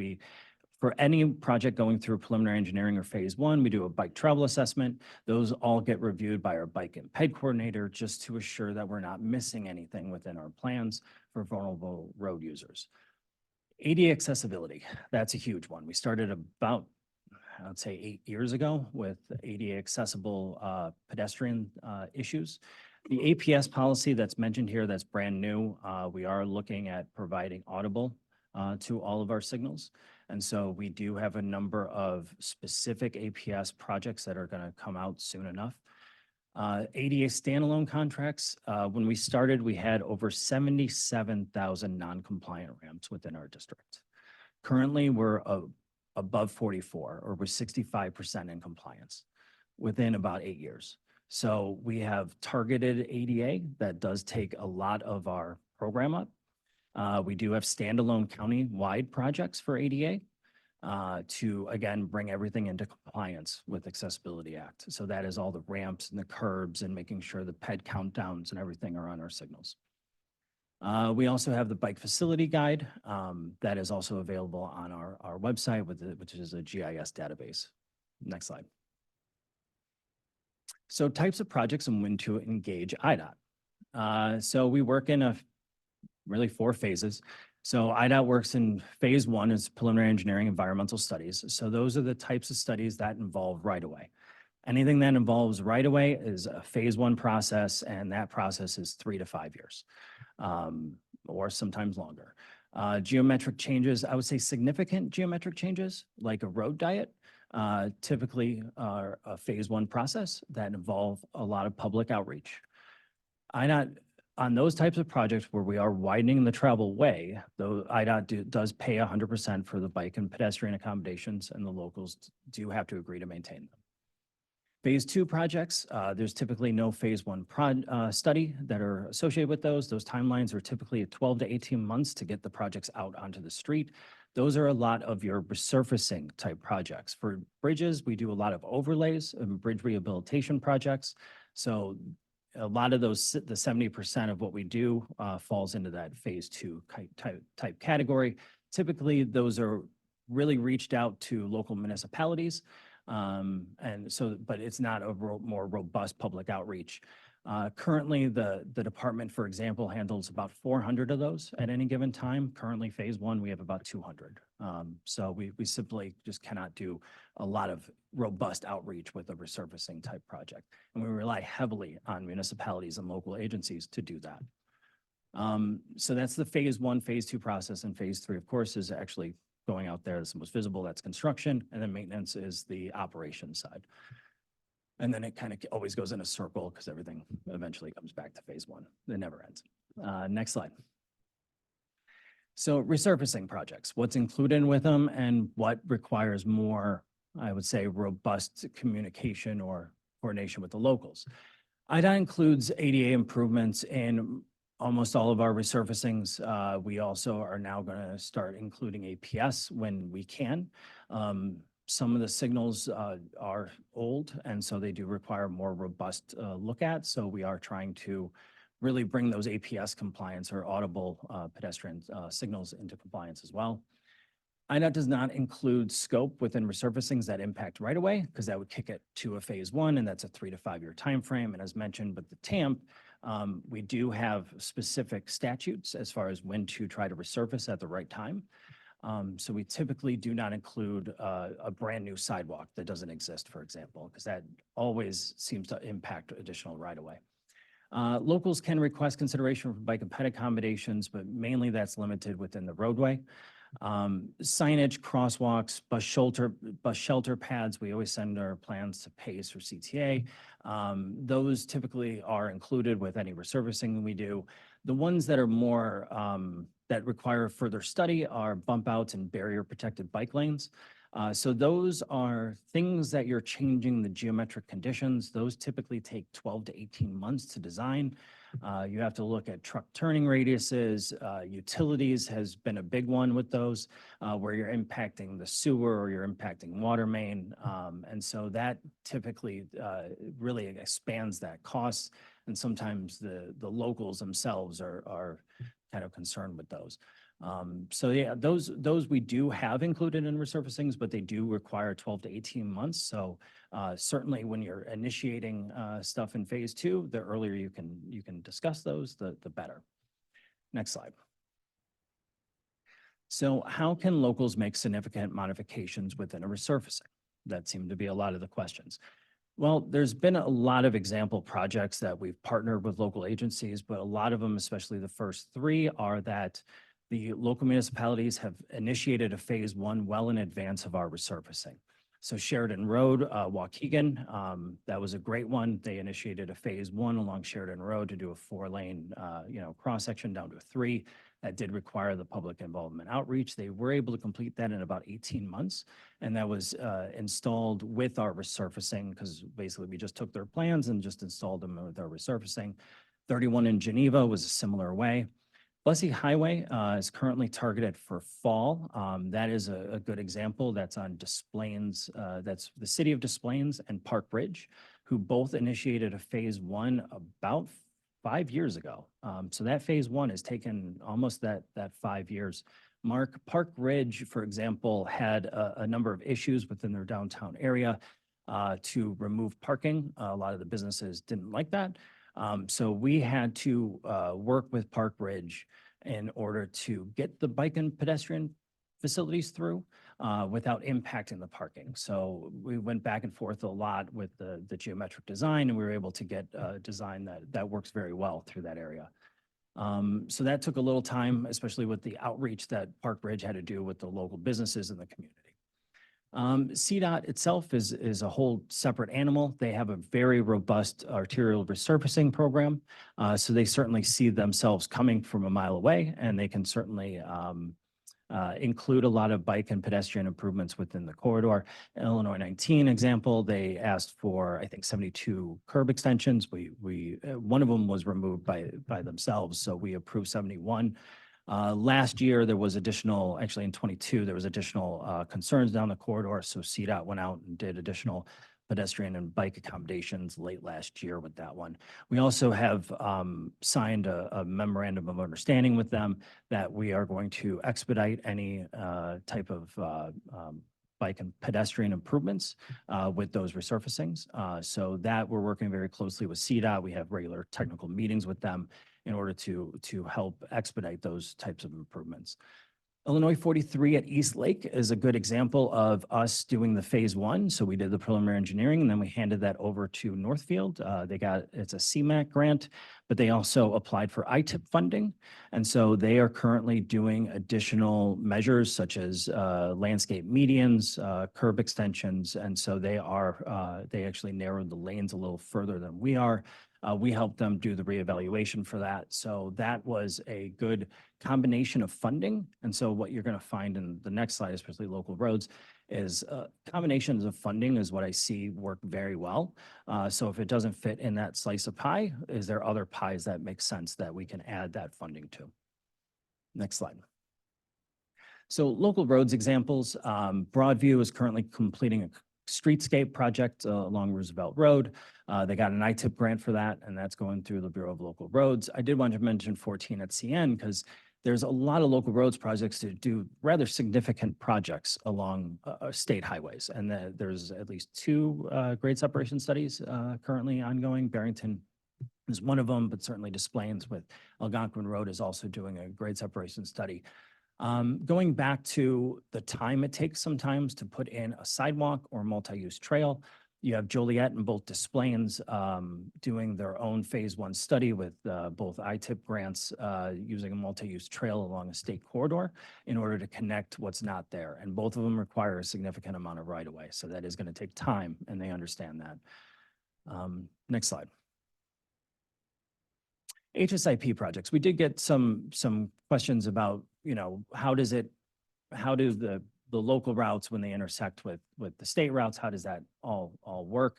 For any project going through preliminary engineering or phase one, we do a bike travel assessment. Those all get reviewed by our bike and ped coordinator just to assure that we're not missing anything within our plans for vulnerable road users. ADA accessibility, that's a huge one. We started about, I'd say 8 years ago with ADA accessible pedestrian issues. The APS policy that's mentioned here, that's brand new. We are looking at providing audible to all of our signals. And so we do have a number of specific APS projects that are going to come out soon enough. ADA standalone contracts. When we started, we had over 77,000 non-compliant ramps within our district. Currently, we're above 44, or we're 65% in compliance within about 8 years. So we have targeted ADA that does take a lot of our program up. We do have standalone county-wide projects for ADA to, again, bring everything into compliance with Accessibility Act. So that is all the ramps and the curbs and making sure the ped countdowns and everything are on our signals. We also have the bike facility guide that is also available on our website, which is a GIS database. Next slide. So types of projects and when to engage IDOT. So we work in really 4 phases. So IDOT works in phase 1 is preliminary engineering environmental studies. So those are the types of studies that involve right-of-way. Anything that involves right-of-way is a phase 1 process, and that process is 3 to 5 years, or sometimes longer. Geometric changes, I would say significant geometric changes, like a road diet, typically are a phase 1 process that involve a lot of public outreach. IDOT, on those types of projects where we are widening the travel way, though IDOT does pay 100% for the bike and pedestrian accommodations, and the locals do have to agree to maintain them. Phase 2 projects, there's typically no phase 1 study that are associated with those. Those timelines are typically 12 to 18 months to get the projects out onto the street. Those are a lot of your resurfacing type projects. For bridges, we do a lot of overlays and bridge rehabilitation projects. So a lot of those, the 70% of what we do falls into that phase 2 type category. Typically, those are really reached out to local municipalities. And so, but it's not a more robust public outreach. Currently, the department, for example, handles about 400 of those at any given time. Currently, phase 1, we have about 200. So we simply just cannot do a lot of robust outreach with a resurfacing type project. And we rely heavily on municipalities and local agencies to do that. So that's the phase 1, phase 2 process, and phase 3, of course, is actually going out there. That's the most visible, that's construction, and then maintenance is the operation side. And then it kind of always goes in a circle because everything eventually comes back to phase 1. It never ends. Next slide. So resurfacing projects, what's included with them and what requires more, I would say, robust communication or coordination with the locals. IDOT includes ADA improvements in almost all of our resurfacings. We also are now going to start including APS when we can. Some of the signals are old, and so they do require more robust look at. So we are trying to really bring those APS compliance or audible pedestrian signals into compliance as well. IDOT does not include scope within resurfacings that impact right away, because that would kick it to a phase 1, and that's a 3 to 5 year time frame. And as mentioned, but the TAMP, We do have specific statutes as far as when to try to resurface at the right time. So we typically do not include a brand new sidewalk that doesn't exist, for example, because that always seems to impact additional right-of-way. Locals can request consideration for bike and ped accommodations, but mainly that's limited within the roadway. Signage, crosswalks, bus shelter pads, we always send our plans to PACE or CTA. Those typically are included with any resurfacing we do. The ones that are more, that require further study are bump outs and barrier protected bike lanes. So those are things that you're changing the geometric conditions. Those typically take 12 to 18 months to design. You have to look at truck turning radiuses. Utilities has been a big one with those, where you're impacting the sewer or you're impacting water main. And so that typically really expands that cost. And sometimes the locals themselves are kind of concerned with those. So yeah, those we do have included in resurfacings, but they do require 12 to 18 months. So certainly when you're initiating stuff in phase 2, the earlier you can discuss those, the better. Next slide. So how can locals make significant modifications within a resurfacing? That seemed to be a lot of the questions. Well, there's been a lot of example projects that we've partnered with local agencies, but a lot of them, especially the first 3, are that the local municipalities have initiated a phase 1 well in advance of our resurfacing. So Sheridan Road, Waukegan, that was a great one. They initiated a phase 1 along Sheridan Road to do a 4-lane, cross section down to a 3. That did require the public involvement outreach. They were able to complete that in about 18 months. And that was installed with our resurfacing, because basically we just took their plans and just installed them with our resurfacing. 31 in Geneva was a similar way. Bussy Highway is currently targeted for fall. That is a good example. That's on Des Plaines. That's the city of Des Plaines and Park Ridge, who both initiated a phase 1 about 5 years ago. So that phase 1 has taken almost that 5 years. Park Ridge, for example, had a number of issues within their downtown area to remove parking. A lot of the businesses didn't like that. So we had to work with Park Ridge in order to get the bike and pedestrian facilities through without impacting the parking. So we went back and forth a lot with the geometric design, and we were able to get a design that works very well through that area. So that took a little time, especially with the outreach that Park Ridge had to do with the local businesses in the community. CDOT itself is a whole separate animal. They have a very robust arterial resurfacing program. So they certainly see themselves coming from a mile away, and they can certainly include a lot of bike and pedestrian improvements within the corridor. Illinois 19 example, they asked for, I think, 72 curb extensions. One of them was removed by themselves, so we approved 71. Last year, there was additional, actually in 22, there was additional concerns down the corridor. So CDOT went out and did additional pedestrian and bike accommodations late last year with that one. We also have signed a memorandum of understanding with them that we are going to expedite any type of bike and pedestrian improvements with those resurfacings. So that we're working very closely with CDOT. We have regular technical meetings with them in order to help expedite those types of improvements. Illinois 43 at East Lake is a good example of us doing the phase 1. So we did the preliminary engineering, and then we handed that over to Northfield. It's a CMAC grant, but they also applied for ITIP funding. And so they are currently doing additional measures such as landscape medians, curb extensions. And so they actually narrowed the lanes a little further than we are. We helped them do the reevaluation for that. So that was a good combination of funding. And so what you're going to find in the next slide, especially local roads, is combinations of funding is what I see work very well. So if it doesn't fit in that slice of pie, is there other pies that make sense that we can add that funding to? Next slide. So local roads examples, Broadview is currently completing a streetscape project along Roosevelt Road. They got an ITIP grant for that, and that's going through the Bureau of Local Roads. I did want to mention 14 at CN because there's a lot of local roads projects to do rather significant projects along state highways. And there's at least 2 grade separation studies currently ongoing, Barrington is one of them, but certainly Des Plaines with Algonquin Road is also doing a grade separation study. Going back to the time it takes sometimes to put in a sidewalk or multi-use trail, you have Joliet and both Des Plaines doing their own phase 1 study with both ITIP grants using a multi-use trail along a state corridor in order to connect what's not there. And both of them require a significant amount of right-of-way. So that is going to take time, and they understand that. Next slide. HSIP projects. We did get some questions about, how do the local routes, when they intersect with the state routes, how does that all work?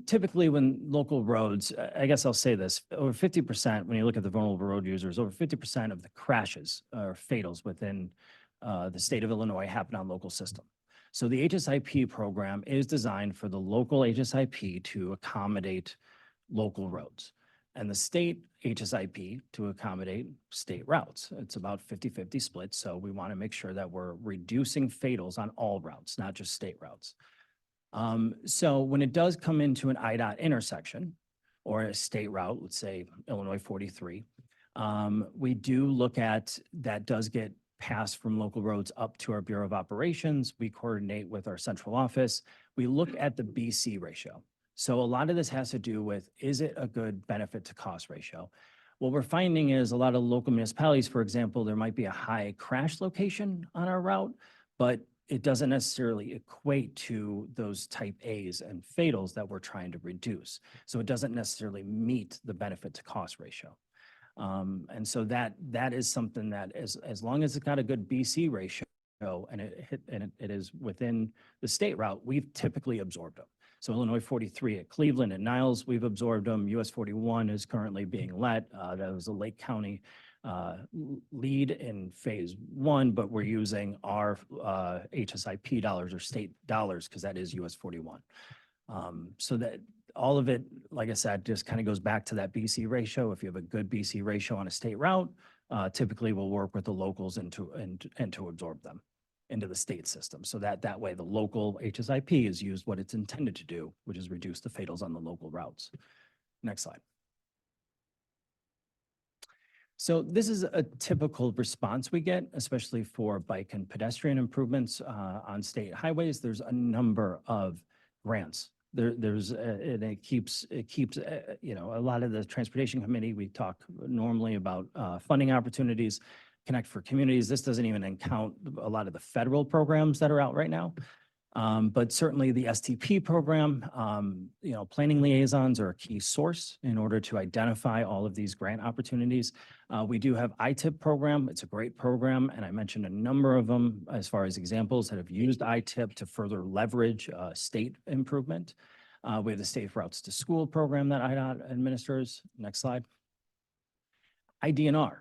Typically when local roads, I guess I'll say this, over 50%, when you look at the vulnerable road users, over 50% of the crashes or fatals within the state of Illinois happen on local system. So the HSIP program is designed for the local HSIP to accommodate local roads, and the state HSIP to accommodate state routes. It's about 50-50 split. So we want to make sure that we're reducing fatals on all routes, not just state routes. So when it does come into an IDOT intersection or a state route, let's say Illinois 43, we do look at that does get passed from local roads up to our Bureau of Operations. We coordinate with our central office. We look at the BC ratio. So a lot of this has to do with, is it a good benefit to cost ratio? What we're finding is a lot of local municipalities, for example, there might be a high crash location on our route, but it doesn't necessarily equate to those type A's and fatals that we're trying to reduce. So it doesn't necessarily meet the benefit to cost ratio. And so that is something that as long as it's got a good BC ratio and it is within the state route, we've typically absorbed them. So Illinois 43 at Cleveland and Niles, we've absorbed them. US 41 is currently being let. That was a Lake County lead in phase 1, but we're using our HSIP dollars or state dollars because that is US 41. So that all of it, like I said, just kind of goes back to that BC ratio. If you have a good BC ratio on a state route, typically we'll work with the locals and to absorb them into the state system. So that way the local HSIP is used what it's intended to do, which is reduce the fatals on the local routes. Next slide. So this is a typical response we get, especially for bike and pedestrian improvements on state highways. There's a number of grants. And it keeps a lot of the transportation committee, we talk normally about funding opportunities, Connect for Communities. This doesn't even count a lot of the federal programs that are out right now. But certainly the STP program, planning liaisons are a key source in order to identify all of these grant opportunities. We do have ITIP program. It's a great program. And I mentioned a number of them as far as examples that have used ITIP to further leverage state improvement. We have the Safe Routes to School program that IDOT administers. Next slide. IDNR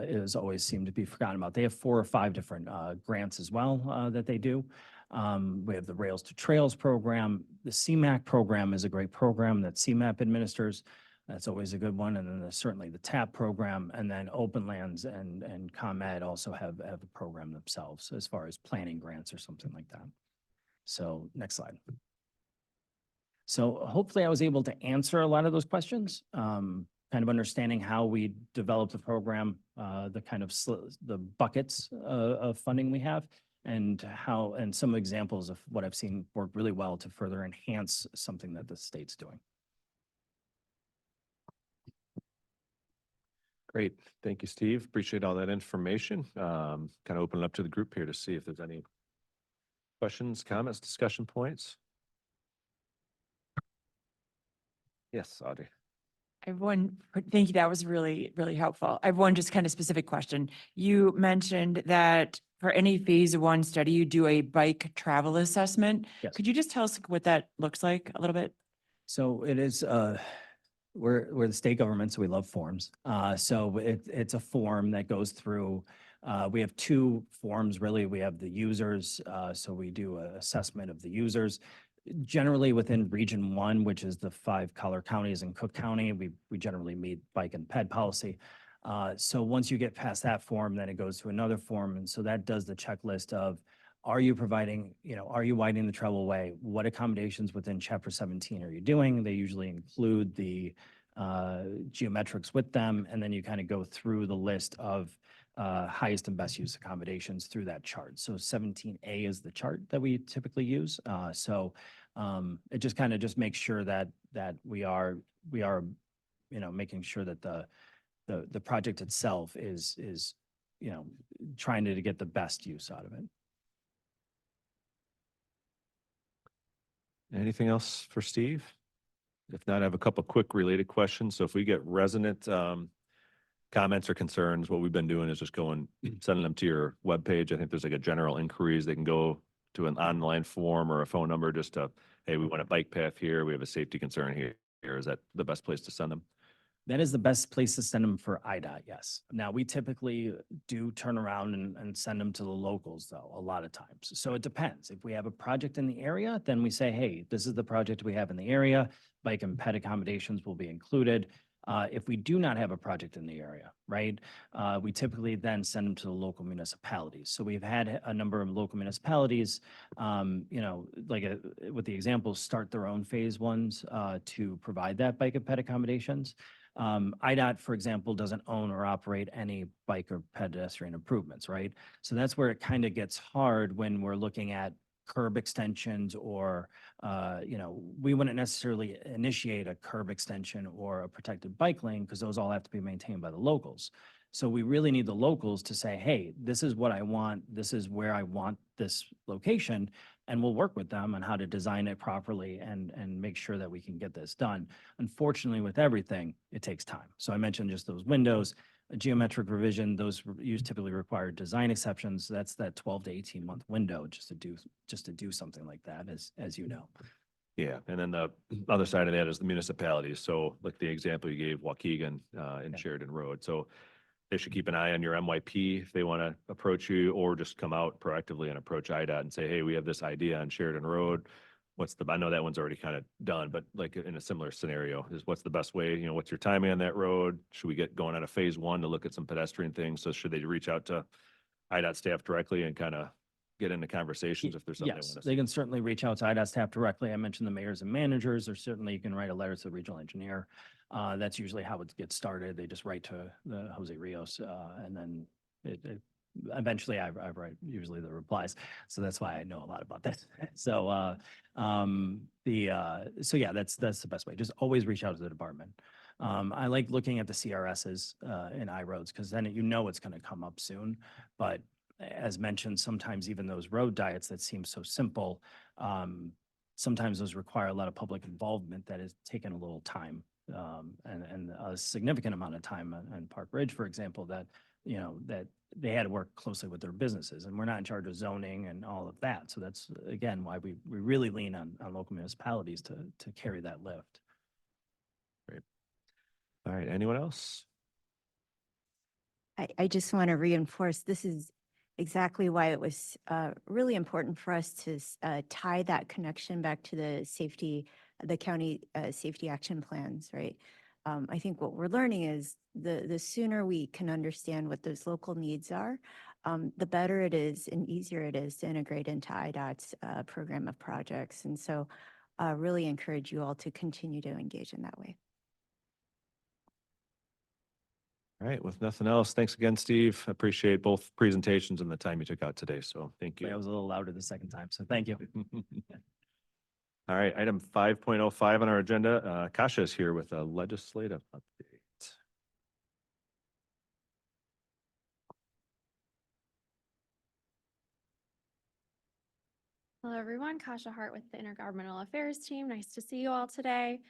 is always seemed to be forgotten about. They have 4 or 5 different grants as well that they do. We have the Rails to Trails program. The CMAC program is a great program that CMAP administers. That's always a good one. And then there's certainly the TAP program, and then Open Lands and ComEd also have a program themselves as far as planning grants or something like that. So next slide. So hopefully I was able to answer a lot of those questions. Kind of understanding how we develop the program, the kind of the buckets of funding we have, and some examples of what I've seen work really well to further enhance something that the state's doing. Great. Thank you, Steve. Appreciate all that information. Kind of open it up to the group here to see if there's any questions, comments, discussion points. Yes, Audrey. I have one, thank you. That was really, really helpful. I have one just kind of specific question. You mentioned that for any phase 1 study, you do a bike travel assessment. Yes. Could you just tell us what that looks like a little bit? So it is, we're the state government, so we love forms. So it's a form that goes through, we have 2 forms really. We have the users, so we do an assessment of the users. Generally within Region 1, which is the 5 collar counties in Cook County, we generally meet bike and ped policy. So once you get past that form, then it goes to another form. And so that does the checklist of, are you providing, are you widening the travelway? What accommodations within Chapter 17 are you doing? They usually include the geometrics with them, and then you kind of go through the list of highest and best use accommodations through that chart. So 17A is the chart that we typically use. It just kind of just makes sure that we are making sure that the project itself is trying to get the best use out of it. Anything else for Steve? If not, I have a couple quick related questions. So if we get resident comments or concerns, what we've been doing is just sending them to your webpage. I think there's like a general inquiries. They can go to an online form or a phone number just to, hey, we want a bike path here. We have a safety concern here. Is that the best place to send them? That is the best place to send them for IDOT, yes. Now, we typically do turn around and send them to the locals, though, a lot of times. So it depends. If we have a project in the area, then we say, hey, this is the project we have in the area. Bike and ped accommodations will be included. If we do not have a project in the area, right, we typically then send them to the local municipalities. So we've had a number of local municipalities, with the example, start their own phase ones to provide that bike and ped accommodations. IDOT, for example, doesn't own or operate any bike or pedestrian improvements, right? So that's where it kind of gets hard when we're looking at curb extensions or, we wouldn't necessarily initiate a curb extension or a protected bike lane because those all have to be maintained by the locals. So we really need the locals to say, hey, this is what I want. This is where I want this location. And we'll work with them on how to design it properly and make sure that we can get this done. Unfortunately, with everything, it takes time. So I mentioned just those windows, a geometric revision, those typically require design exceptions. That's that 12 to 18-month window just to do something like that, as you know. Yeah, and then the other side of that is the municipalities. So like the example you gave, Waukegan and Sheridan Road. So they should keep an eye on your MYP if they want to approach you, or just come out proactively and approach IDOT and say, hey, we have this idea on Sheridan Road. I know that one's already kind of done, but like in a similar scenario is what's the best way, what's your timing on that road? Should we get going on a phase one to look at some pedestrian things? So should they reach out to IDOT staff directly and kind of get into conversations if there's something Yes, they want they can certainly reach out to IDOT staff directly. I mentioned the mayors and managers, or certainly you can write a letter to the regional engineer. That's usually how it gets started. They just write to the Jose Rios, and then eventually I write usually the replies. So that's why I know a lot about this. So yeah, that's the best way. Just always reach out to the department. I like looking at the CRSs in iRoads because then it's going to come up soon. But as mentioned, sometimes even those road diets that seem so simple, sometimes those require a lot of public involvement that is taking a little time, and a significant amount of time on Park Ridge, for example, that they had to work closely with their businesses, and we're not in charge of zoning and all of that. So that's, again, why we really lean on local municipalities to carry that lift. Great. All right, anyone else? I just want to reinforce, this is exactly why it was really important for us to tie that connection back to the county safety action plans, right? I think what we're learning is the sooner we can understand what those local needs are, the better it is and easier it is to integrate into IDOT's program of projects. And so really encourage you all to continue to engage in that way. All right, with nothing else, thanks again, Steve. Appreciate both presentations and the time you took out today. So thank you. I was a little louder the second time, so thank you. All right, item 5.05 on our agenda. Kasha is here with a legislative update. Hello, everyone. Kasha Hart with the Intergovernmental Affairs team. Nice to see you all today.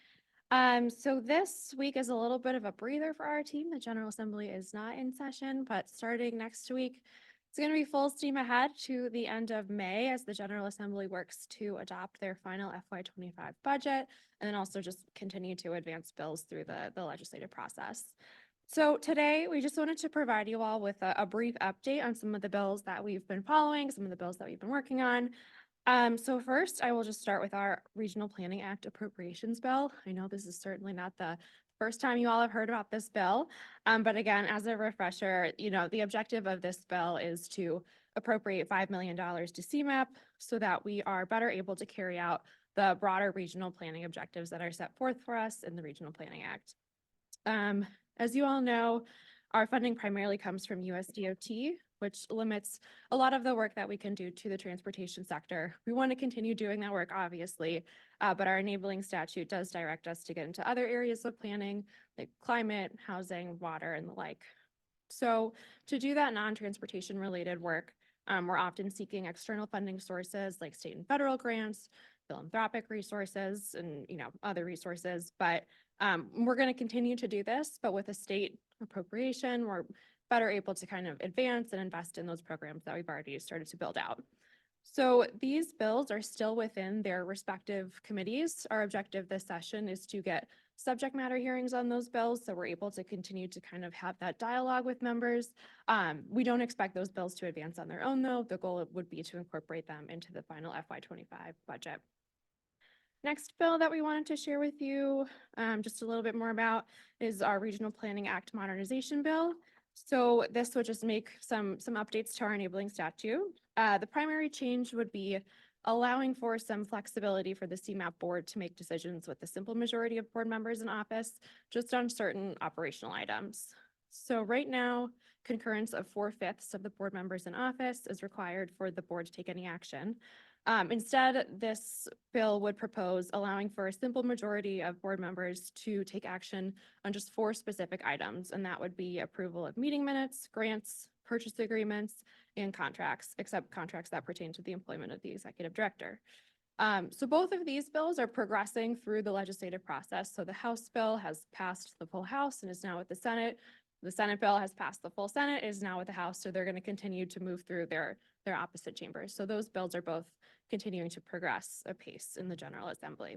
So this week is a little bit of a breather for our team. The General Assembly is not in session, but starting next week, it's going to be full steam ahead to the end of May as the General Assembly works to adopt their final FY25 budget, and then also just continue to advance bills through the legislative process. So today, we just wanted to provide you all with a brief update on some of the bills that we've been following, some of the bills that we've been working on. So first, I will just start with our Regional Planning Act appropriations bill. I know this is certainly not the first time you all have heard about this bill. But again, as a refresher, the objective of this bill is to appropriate $5 million to CMAP so that we are better able to carry out the broader regional planning objectives that are set forth for us in the Regional Planning Act. As you all know, our funding primarily comes from USDOT, which limits a lot of the work that we can do to the transportation sector. We want to continue doing that work, obviously, but our enabling statute does direct us to get into other areas of planning, like climate, housing, water, and the like. So to do that non-transportation related work, we're often seeking external funding sources like state and federal grants, philanthropic resources, and other resources. But we're going to continue to do this, but with a state appropriation, we're better able to kind of advance and invest in those programs that we've already started to build out. So these bills are still within their respective committees. Our objective this session is to get subject matter hearings on those bills, so we're able to continue to kind of have that dialogue with members. We don't expect those bills to advance on their own, though. The goal would be to incorporate them into the final FY25 budget. Next bill that we wanted to share with you just a little bit more about is our Regional Planning Act Modernization Bill. So this would just make some updates to our enabling statute. The primary change would be allowing for some flexibility for the CMAP board to make decisions with a simple majority of board members in office, just on certain operational items. So right now, concurrence of 4/5 of the board members in office is required for the board to take any action. Instead, this bill would propose allowing for a simple majority of board members to take action on just 4 specific items, and that would be approval of meeting minutes, grants, purchase agreements, and contracts, except contracts that pertain to the employment of the executive director. So both of these bills are progressing through the legislative process. So the House bill has passed the full House and is now with the Senate. The Senate bill has passed the full Senate, is now with the House, so they're going to continue to move through their opposite chambers. So those bills are both continuing to progress apace in the General Assembly.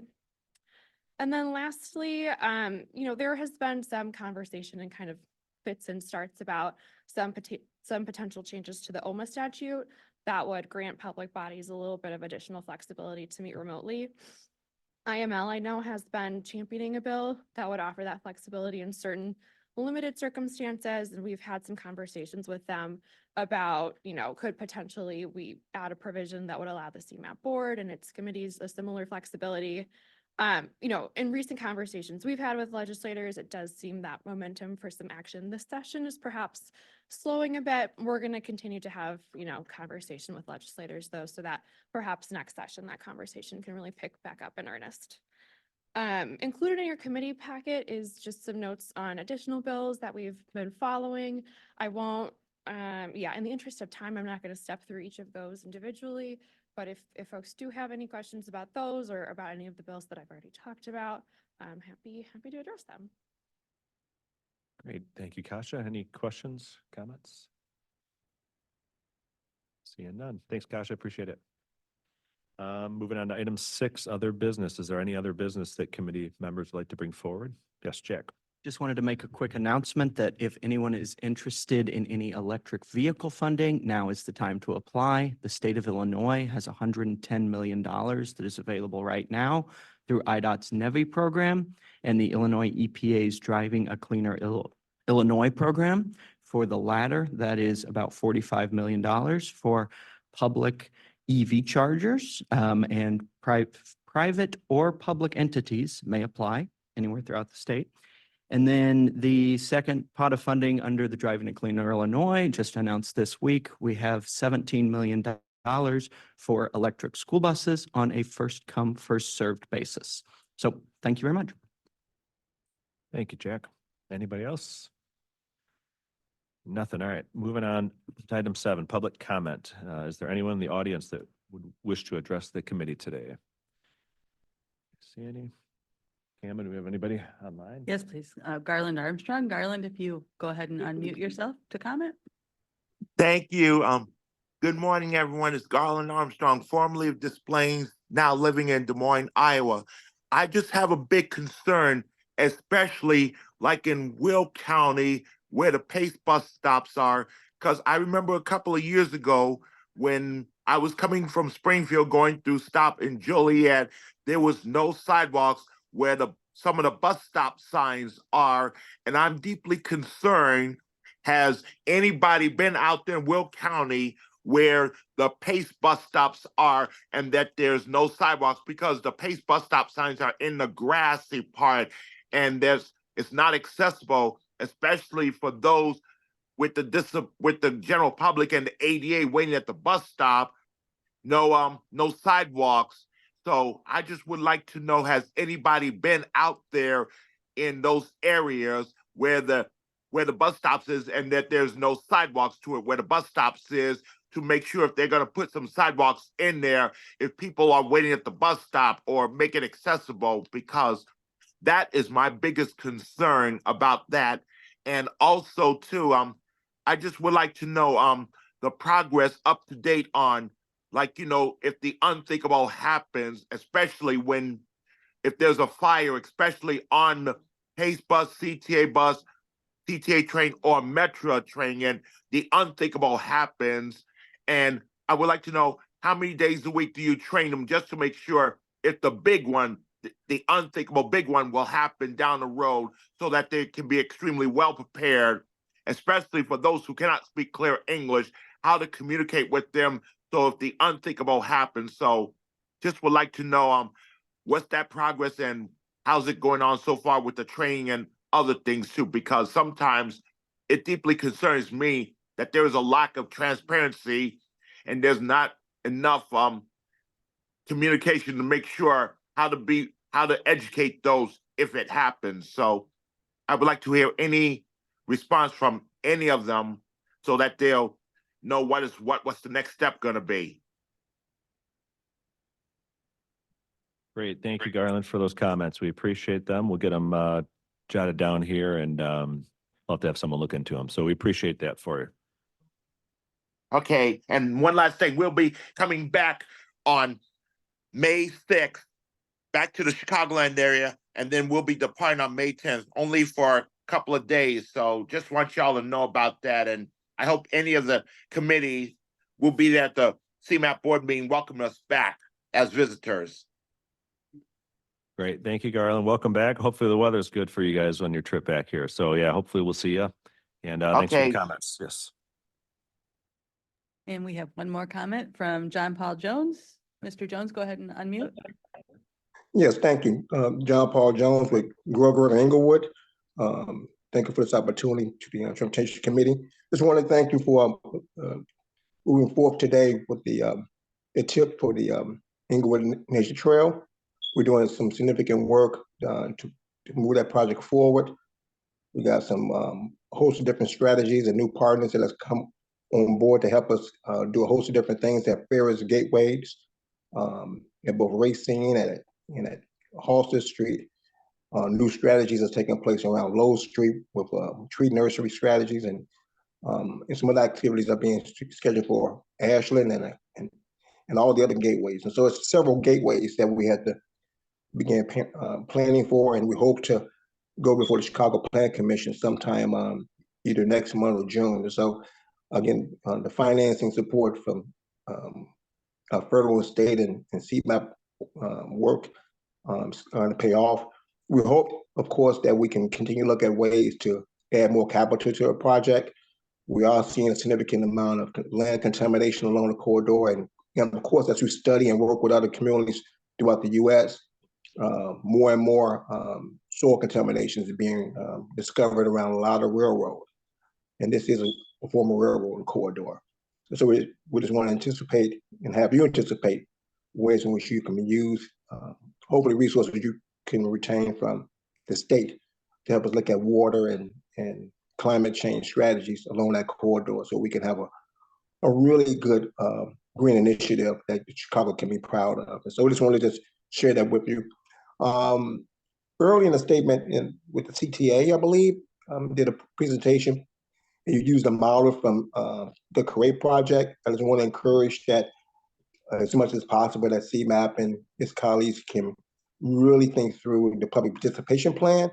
And then lastly, there has been some conversation and kind of fits and starts about some potential changes to the OMA statute that would grant public bodies a little bit of additional flexibility to meet remotely. IML, I know, has been championing a bill that would offer that flexibility in certain limited circumstances, and we've had some conversations with them about, could potentially we add a provision that would allow the CMAP board and its committees a similar flexibility. In recent conversations we've had with legislators, it does seem that momentum for some action this session is perhaps slowing a bit. We're going to continue to have, conversation with legislators, though, so that perhaps next session that conversation can really pick back up in earnest. Included in your committee packet is just some notes on additional bills that we've been following. I won't, in the interest of time, I'm not going to step through each of those individually, but if folks do have any questions about those or about any of the bills that I've already talked about, I'm happy to address them. Great. Thank you, Kasha. Any questions, comments? Seeing none. Thanks, Kasha. Appreciate it. Moving on to item 6, other business. Is there any other business that committee members would like to bring forward? Yes, Jack. Just wanted to make a quick announcement that if anyone is interested in any electric vehicle funding, now is the time to apply. The state of Illinois has $110 million that is available right now through IDOT's NEVI program and the Illinois EPA's Driving a Cleaner Illinois program. For the latter, that is about $45 million for public EV chargers, and private or public entities may apply anywhere throughout the state. And then the second pot of funding under the Driving a Cleaner Illinois, just announced this week, we have $17 million for electric school buses on a first come, first served basis. So thank you very much. Thank you, Jack. Anybody else? Nothing. All right. Moving on to item 7, public comment. Is there anyone in the audience that would wish to address the committee today? See any? Cameron, do we have anybody online? Yes, please. Garland Armstrong. Garland, if you go ahead and unmute yourself to comment. Thank you. Good morning, everyone. It's Garland Armstrong, formerly of Des Plaines, now living in Des Moines, Iowa. I just have a big concern, especially like in Will County, where the Pace bus stops are, because I remember a couple of years ago when I was coming from Springfield going through stop in Joliet, there was no sidewalks where some of the bus stop signs are, and I'm deeply concerned. Has anybody been out there in Will County where the Pace bus stops are and that there's no sidewalks? Because the Pace bus stop signs are in the grassy part, and there's it's not accessible, especially for those with with the general public and the ADA waiting at the bus stop. No sidewalks. So I just would like to know, has anybody been out there in those areas where the bus stops is and that there's no sidewalks to it, where the bus stops is, to make sure if they're going to put some sidewalks in there, if people are waiting at the bus stop, or make it accessible, because that is my biggest concern about that. And also too, I just would like to know the progress up to date on, like, if the unthinkable happens, especially if there's a fire, especially on the Pace bus, CTA train, or Metro train, and the unthinkable happens. And I would like to know, how many days a week do you train them, just to make sure if the big one, the unthinkable big one, will happen down the road, so that they can be extremely well prepared, especially for those who cannot speak clear English, how to communicate with them. So if the unthinkable happens, so just would like to know what's that progress, and how's it going on so far with the training and other things too, because sometimes it deeply concerns me that there is a lack of transparency and there's not enough communication to make sure how to educate those if it happens. So I would like to hear any response from any of them, so that they'll know what's the next step going to be. Great. Thank you, Garland, for those comments. We appreciate them. We'll get them jotted down here, and I'll have to have someone look into them. So we appreciate that for you. Okay, and one last thing, we'll be coming back on May 6th, back to the Chicagoland area, and then we'll be departing on May 10th, only for a couple of days. So just want y'all to know about that. And I hope any of the committee will be there at the CMAP board meeting, welcome us back as visitors. Great. Thank you, Garland. Welcome back. Hopefully the weather's good for you guys on your trip back here. So yeah, hopefully we'll see you. And thanks for the comments. Yes. And we have one more comment from John Paul Jones. Mr. Jones, go ahead and unmute. Yes, thank you. John Paul Jones with Grover and Englewood. Thank you for this opportunity to the Transportation Committee. Just want to thank you for moving forth today with the tip for the Englewood Nature Trail. We're doing some significant work to move that project forward. We got some host of different strategies and new partners that have come on board to help us do a host of different things at various gateways, at both Racine and at Halsted Street. New strategies are taking place around Lowe Street with tree nursery strategies, and some other activities are being scheduled for Ashland and all the other gateways. And so it's several gateways that we had to begin planning for, and we hope to go before the Chicago Plan Commission sometime either next month or June. And so again, the financing support from federal and state and CMAP work is going to pay off. We hope, of course, that we can continue to look at ways to add more capital to a project. We are seeing a significant amount of land contamination along the corridor, and of course, as we study and work with other communities throughout the U.S., more and more soil contamination is being discovered around a lot of railroad, and this is a former railroad corridor. So we just want to anticipate and have you anticipate ways in which you can use, hopefully resources you can retain from the state to help us look at water and climate change strategies along that corridor, so we can have a really good green initiative that Chicago can be proud of. And so I just wanted to share that with you. Early in the statement with the CTA, I believe, did a presentation. You used a model from the Correa project. I just want to encourage that as much as possible that CMAP and its colleagues can really think through the public participation plan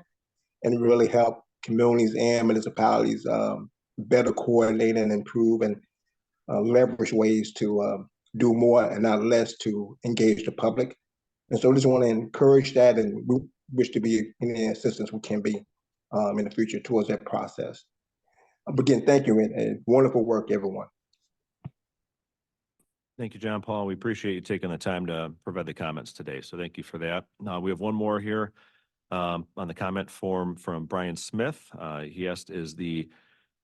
and really help communities and municipalities better coordinate and improve and leverage ways to do more and not less to engage the public. And so I just want to encourage that, and we wish to be any assistance we can be in the future towards that process. Again, thank you, and wonderful work, everyone. Thank you, John Paul. We appreciate you taking the time to provide the comments today. So thank you for that. We have one more here on the comment form from Brian Smith. He asked, is the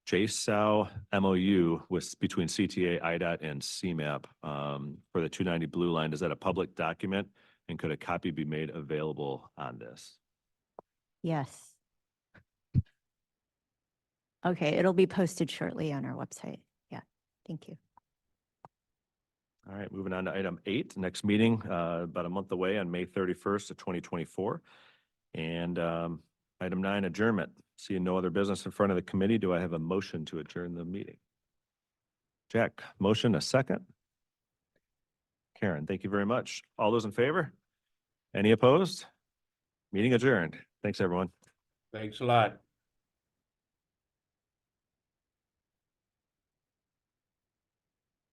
JSOW MOU between CTA, IDOT, and CMAP for the 290 Blue Line, is that a public document? And could a copy be made available on this? Yes. Okay, it'll be posted shortly on our website. Yeah, thank you. All right, moving on to item 8, next meeting, about a month away on May 31st of 2024. And item 9, adjournment. Seeing no other business in front of the committee, do I have a motion to adjourn the meeting? Jack, motion, a second? Karen, thank you very much. All those in favor? Any opposed? Meeting adjourned. Thanks, everyone. Thanks a lot.